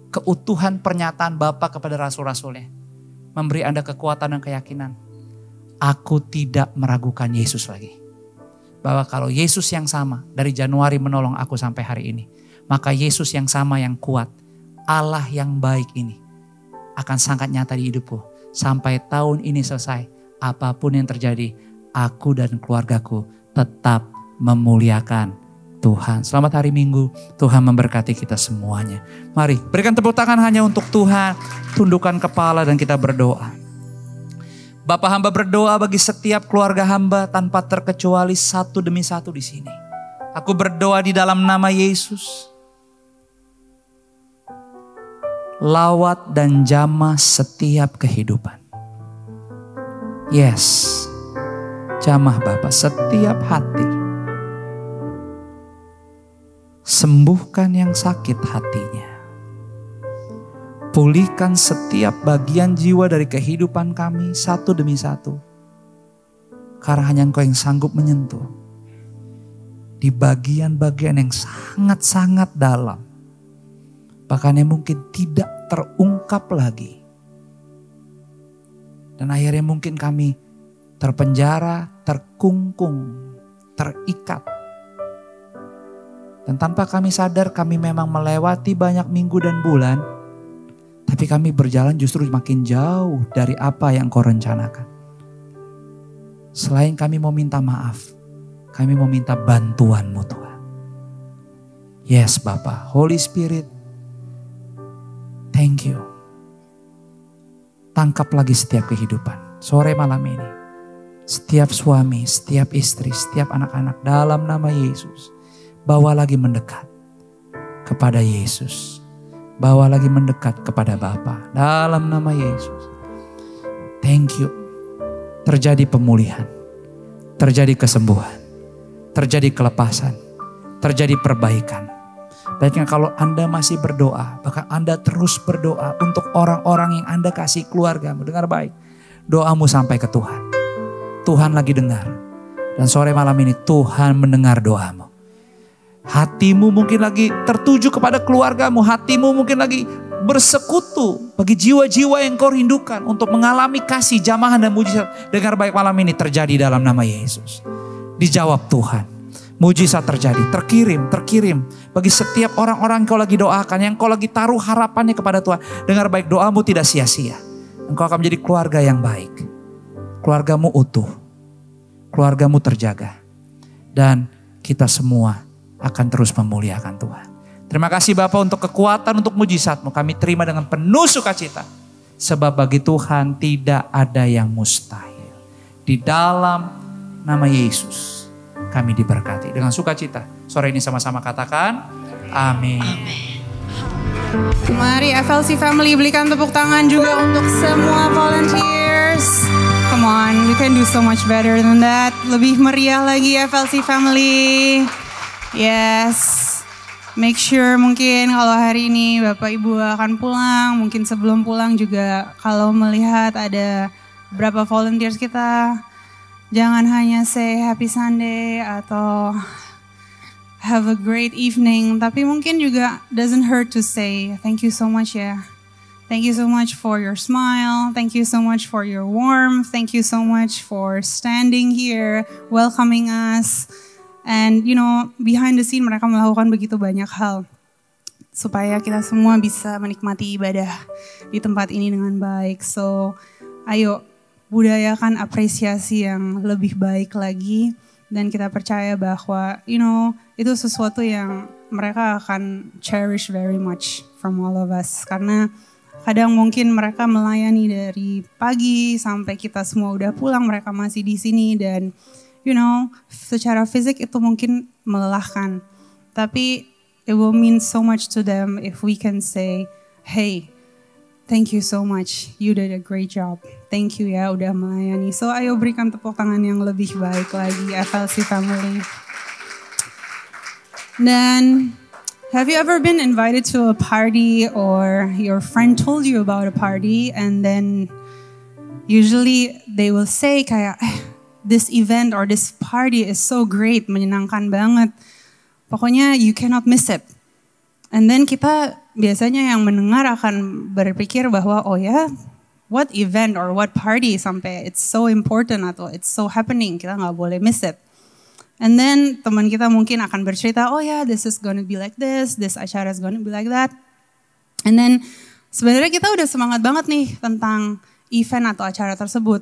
keutuhan pernyataan Bapa kepada rasul-rasulnya, memberi Anda kekuatan dan keyakinan. Aku tidak meragukan Yesus lagi. Bahwa kalau Yesus yang sama dari Januari menolong aku sampai hari ini, maka Yesus yang sama yang kuat, Allah yang baik ini akan sangat nyata di hidupku. Sampai tahun ini selesai, apapun yang terjadi, aku dan keluargaku tetap memuliakan Tuhan. Selamat hari Minggu, Tuhan memberkati kita semuanya. Mari berikan tepuk tangan hanya untuk Tuhan. Tundukkan kepala dan kita berdoa. Bapa, hamba berdoa bagi setiap keluarga hamba tanpa terkecuali satu demi satu di sini. Aku berdoa di dalam nama Yesus. Lawat dan jamah setiap kehidupan. Yes. Jamah Bapa setiap hati. Sembuhkan yang sakit hatinya. Pulihkan setiap bagian jiwa dari kehidupan kami satu demi satu. Karena hanya Engkau yang sanggup menyentuh. Di bagian-bagian yang sangat-sangat dalam. Bahkan yang mungkin tidak terungkap lagi. Dan akhirnya mungkin kami terpenjara, terkungkung, terikat. Dan tanpa kami sadar kami memang melewati banyak minggu dan bulan. Tapi kami berjalan justru makin jauh dari apa yang Kau rencanakan. Selain kami mau minta maaf, kami mau minta bantuan-Mu Tuhan. Yes Bapa, Holy Spirit, thank you. Tangkap lagi setiap kehidupan. Sore malam ini. Setiap suami, setiap istri, setiap anak-anak dalam nama Yesus. Bawa lagi mendekat kepada Yesus. Bawa lagi mendekat kepada Bapa dalam nama Yesus. Thank you. Terjadi pemulihan. Terjadi kesembuhan. Terjadi kelepasan. Terjadi perbaikan. Baiknya kalau Anda masih berdoa, bahkan Anda terus berdoa untuk orang-orang yang Anda kasih keluargamu. Dengar baik. Doamu sampai ke Tuhan. Tuhan lagi dengar. Dan sore malam ini Tuhan mendengar doamu. Hatimu mungkin lagi tertuju kepada keluargamu. Hatimu mungkin lagi bersekutu bagi jiwa-jiwa yang Kau rindukan untuk mengalami kasih, jamahan dan mujizat. Dengar baik malam ini terjadi dalam nama Yesus. Dijawab Tuhan. Mujizat terjadi, terkirim bagi setiap orang-orang yang Kau lagi doakan, yang Kau lagi taruh harapannya kepada Tuhan. Dengar baik, doamu tidak sia-sia. Engkau akan menjadi keluarga yang baik. Keluargamu utuh, keluargamu terjaga. Dan kita semua akan terus memuliakan Tuhan. Terima kasih Bapa untuk kekuatan, untuk mujizat-Mu. Kami terima dengan penuh sukacita. Sebab bagi Tuhan tidak ada yang mustahil. Di dalam nama Yesus kami diberkati. Dengan sukacita. Sore ini sama-sama katakan amin. Mari FLC Family berikan tepuk tangan juga untuk semua volunteers. Come on, we can do so much better than that. Lebih meriah lagi FLC Family. Yes. Make sure mungkin kalau hari ini Bapak Ibu akan pulang, mungkin sebelum pulang juga kalau melihat ada beberapa volunteers kita, jangan hanya say happy Sunday atau have a great evening, tapi mungkin juga doesn't hurt to say thank you so much ya. Thank you so much for your smile, thank you so much for your warmth, thank you so much for standing here, welcoming us. And you know, behind the scene mereka melakukan begitu banyak hal supaya kita semua bisa menikmati ibadah di tempat ini dengan baik. So, ayo budayakan apresiasi yang lebih baik lagi dan kita percaya bahwa you know, itu sesuatu yang mereka akan cherish very much from all of us. Karena kadang mungkin mereka melayani dari pagi sampai kita semua udah pulang, mereka masih di sini dan you know, secara fisik itu mungkin melelahkan. Tapi it will mean so much to them if we can say, hey, thank you so much, you did a great job. Thank you ya udah melayani. So ayo berikan tepuk tangan yang lebih baik lagi FLC family. Dan have you ever been invited to a party or your friend told you about a party and then usually they will say kayak, this event or this party is so great, menyenangkan banget. Pokoknya you cannot miss it. And then kita biasanya yang mendengar akan berpikir bahwa oh ya, what event or what party sampai it's so important atau it's so happening, kita nggak boleh miss it. And then teman kita mungkin akan bercerita, oh ya, this is gonna be like this acara is gonna be like that. And then sebenarnya kita udah semangat banget nih tentang event atau acara tersebut.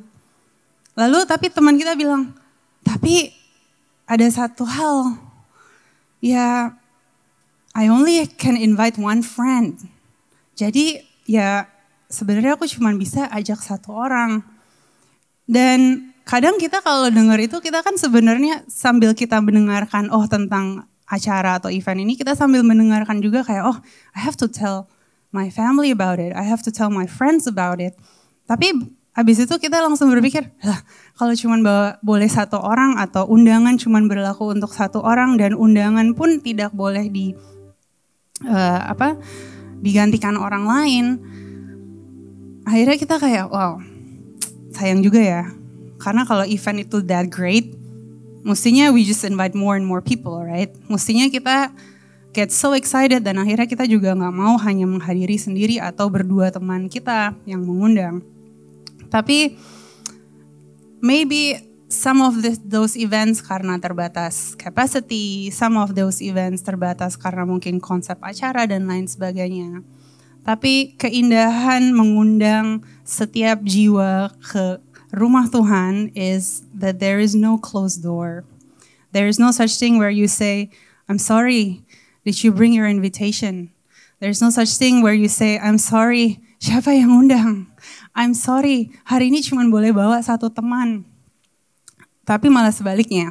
Lalu tapi teman kita bilang, tapi ada satu hal, ya I only can invite one friend. Jadi ya sebenarnya aku cuma bisa ajak satu orang. Dan kadang kita kalau dengar itu kita kan sebenarnya sambil kita mendengarkan oh tentang acara atau event ini, kita sambil mendengarkan juga kayak oh I have to tell my family about it, I have to tell my friends about it. Tapi habis itu kita langsung berpikir, lah kalau cuma boleh satu orang atau undangan cuma berlaku untuk satu orang dan undangan pun tidak boleh digantikan orang lain. Akhirnya kita kayak, wow, sayang juga ya. Karena kalau event itu that great, mestinya we just invite more and more people, right? Mestinya kita get so excited dan akhirnya kita juga nggak mau hanya menghadiri sendiri atau berdua teman kita yang mengundang. Tapi maybe some of those events karena terbatas capacity, some of those events terbatas karena mungkin konsep acara dan lain sebagainya. Tapi keindahan mengundang setiap jiwa ke rumah Tuhan is that there is no closed door. There is no such thing where you say, I'm sorry, did you bring your invitation? There's no such thing where you say, I'm sorry, siapa yang undang? I'm sorry, hari ini cuma boleh bawa satu teman. Tapi malah sebaliknya.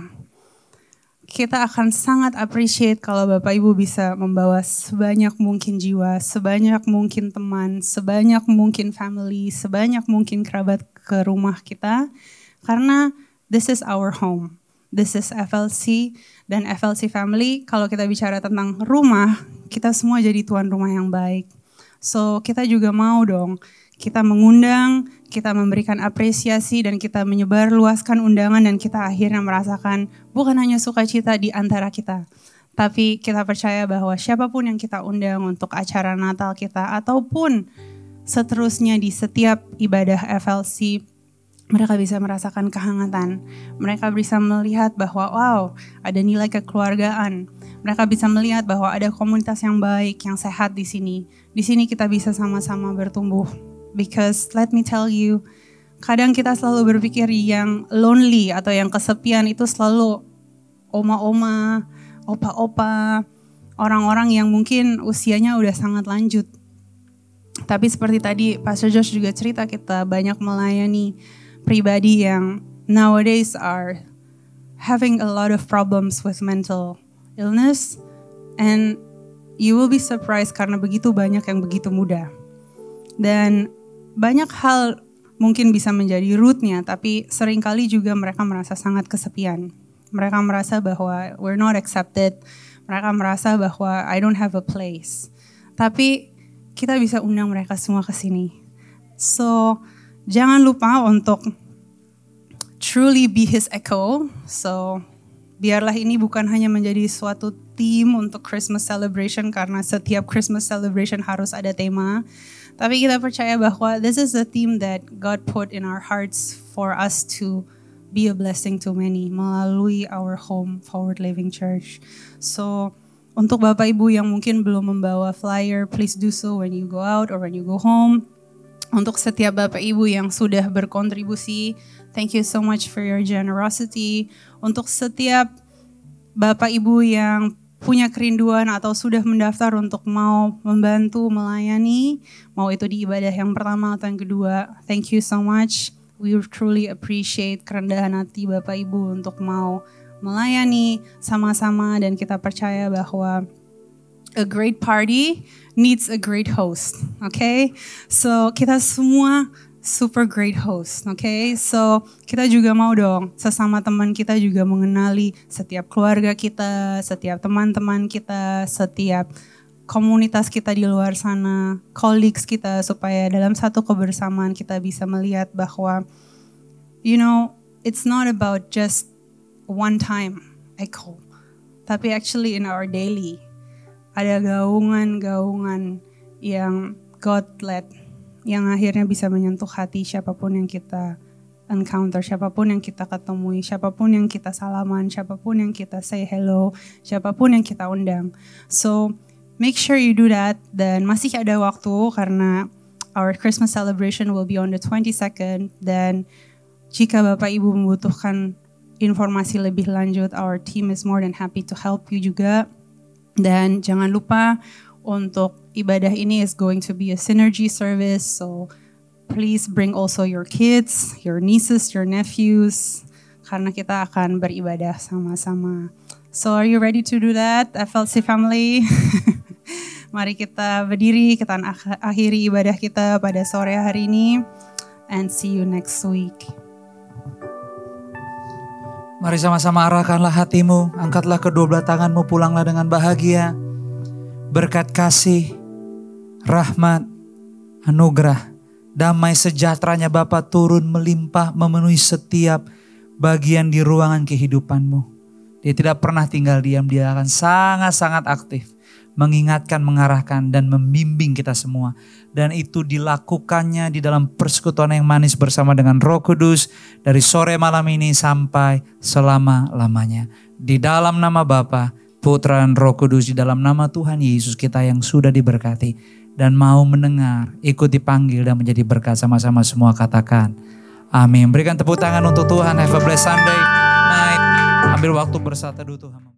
Kita akan sangat appreciate kalau Bapak Ibu bisa membawa sebanyak mungkin jiwa, sebanyak mungkin teman, sebanyak mungkin family, sebanyak mungkin kerabat ke rumah kita. Karena this is our home. This is FLC dan FLC family. Kalau kita bicara tentang rumah, kita semua jadi tuan rumah yang baik. So kita juga mau dong. Kita mengundang, kita memberikan apresiasi dan kita menyebarluaskan undangan dan kita akhirnya merasakan bukan hanya sukacita di antara kita. Tapi kita percaya bahwa siapapun yang kita undang untuk acara Natal kita ataupun seterusnya di setiap ibadah FLC, mereka bisa merasakan kehangatan. Mereka bisa melihat bahwa wow, ada nilai kekeluargaan. Mereka bisa melihat bahwa ada komunitas yang baik, yang sehat di sini. Di sini kita bisa sama-sama bertumbuh. Because let me tell you, kadang kita selalu berpikir yang lonely atau yang kesepian itu selalu oma-oma, opa-opa, orang-orang yang mungkin usianya udah sangat lanjut. Tapi seperti tadi Pastor Josh juga cerita, kita banyak melayani pribadi yang nowadays are having a lot of problems with mental illness, and you will be surprised karena begitu banyak yang begitu muda. Dan banyak hal mungkin bisa menjadi rootnya, tapi seringkali juga mereka merasa sangat kesepian. Mereka merasa bahwa we're not accepted. Mereka merasa bahwa I don't have a place. Tapi kita bisa undang mereka semua ke sini. So, jangan lupa untuk truly be his echo. So, biarlah ini bukan hanya menjadi suatu theme untuk Christmas celebration karena setiap Christmas celebration harus ada tema. Tapi kita percaya bahwa this is the theme that God put in our hearts for us to be a blessing to many melalui our home, Forward Living Church. So, untuk Bapak Ibu yang mungkin belum membawa flyer, please do so when you go out or when you go home. Untuk setiap Bapak Ibu yang sudah berkontribusi, thank you so much for your generosity. Untuk setiap Bapak Ibu yang punya kerinduan atau sudah mendaftar untuk mau membantu melayani, mau itu di ibadah yang pertama atau yang kedua, thank you so much. We truly appreciate kerendahan hati Bapak Ibu untuk mau melayani sama-sama, dan kita percaya bahwa a great party needs a great host, okay? So kita semua super great host, okay? So kita juga mau dong sesama teman kita juga mengenali setiap keluarga kita, setiap teman-teman kita, setiap komunitas kita di luar sana, colleagues kita, supaya dalam satu kebersamaan kita bisa melihat bahwa you know, it's not about just one time echo, tapi actually in our daily ada gaungan-gaungan yang God led, yang akhirnya bisa menyentuh hati siapapun yang kita encounter, siapapun yang kita ketemui, siapapun yang kita salaman, siapapun yang kita say hello, siapapun yang kita undang. So make sure you do that, dan masih ada waktu karena our Christmas celebration will be on the 22nd, dan jika Bapak Ibu membutuhkan informasi lebih lanjut, our team is more than happy to help you juga. Dan jangan lupa untuk ibadah ini is going to be a synergy service, so please bring also your kids, your nieces, your nephews, karena kita akan beribadah sama-sama. So are you ready to do that, FLC family? Mari kita berdiri, kita akhiri ibadah kita pada sore hari ini, and see you next week. Mari sama-sama arahkanlah hatimu, angkatlah kedua belah tanganmu, pulanglah dengan bahagia. Berkat kasih, rahmat, anugerah, damai sejahteranya Bapa turun melimpah memenuhi setiap bagian di ruangan kehidupanmu. Dia tidak pernah tinggal diam, dia akan sangat-sangat aktif, mengingatkan, mengarahkan, dan membimbing kita semua. Dan itu dilakukannya di dalam persekutuan yang manis bersama dengan Roh Kudus dari sore malam ini sampai selama-lamanya. Di dalam nama Bapa, Putra, dan Roh Kudus, di dalam nama Tuhan Yesus kita yang sudah diberkati dan mau mendengar, ikut dipanggil dan menjadi berkat sama-sama semua katakan amin. Berikan tepuk tangan untuk Tuhan. Have a blessed Sunday night. Ambil waktu bersatu Tuhan.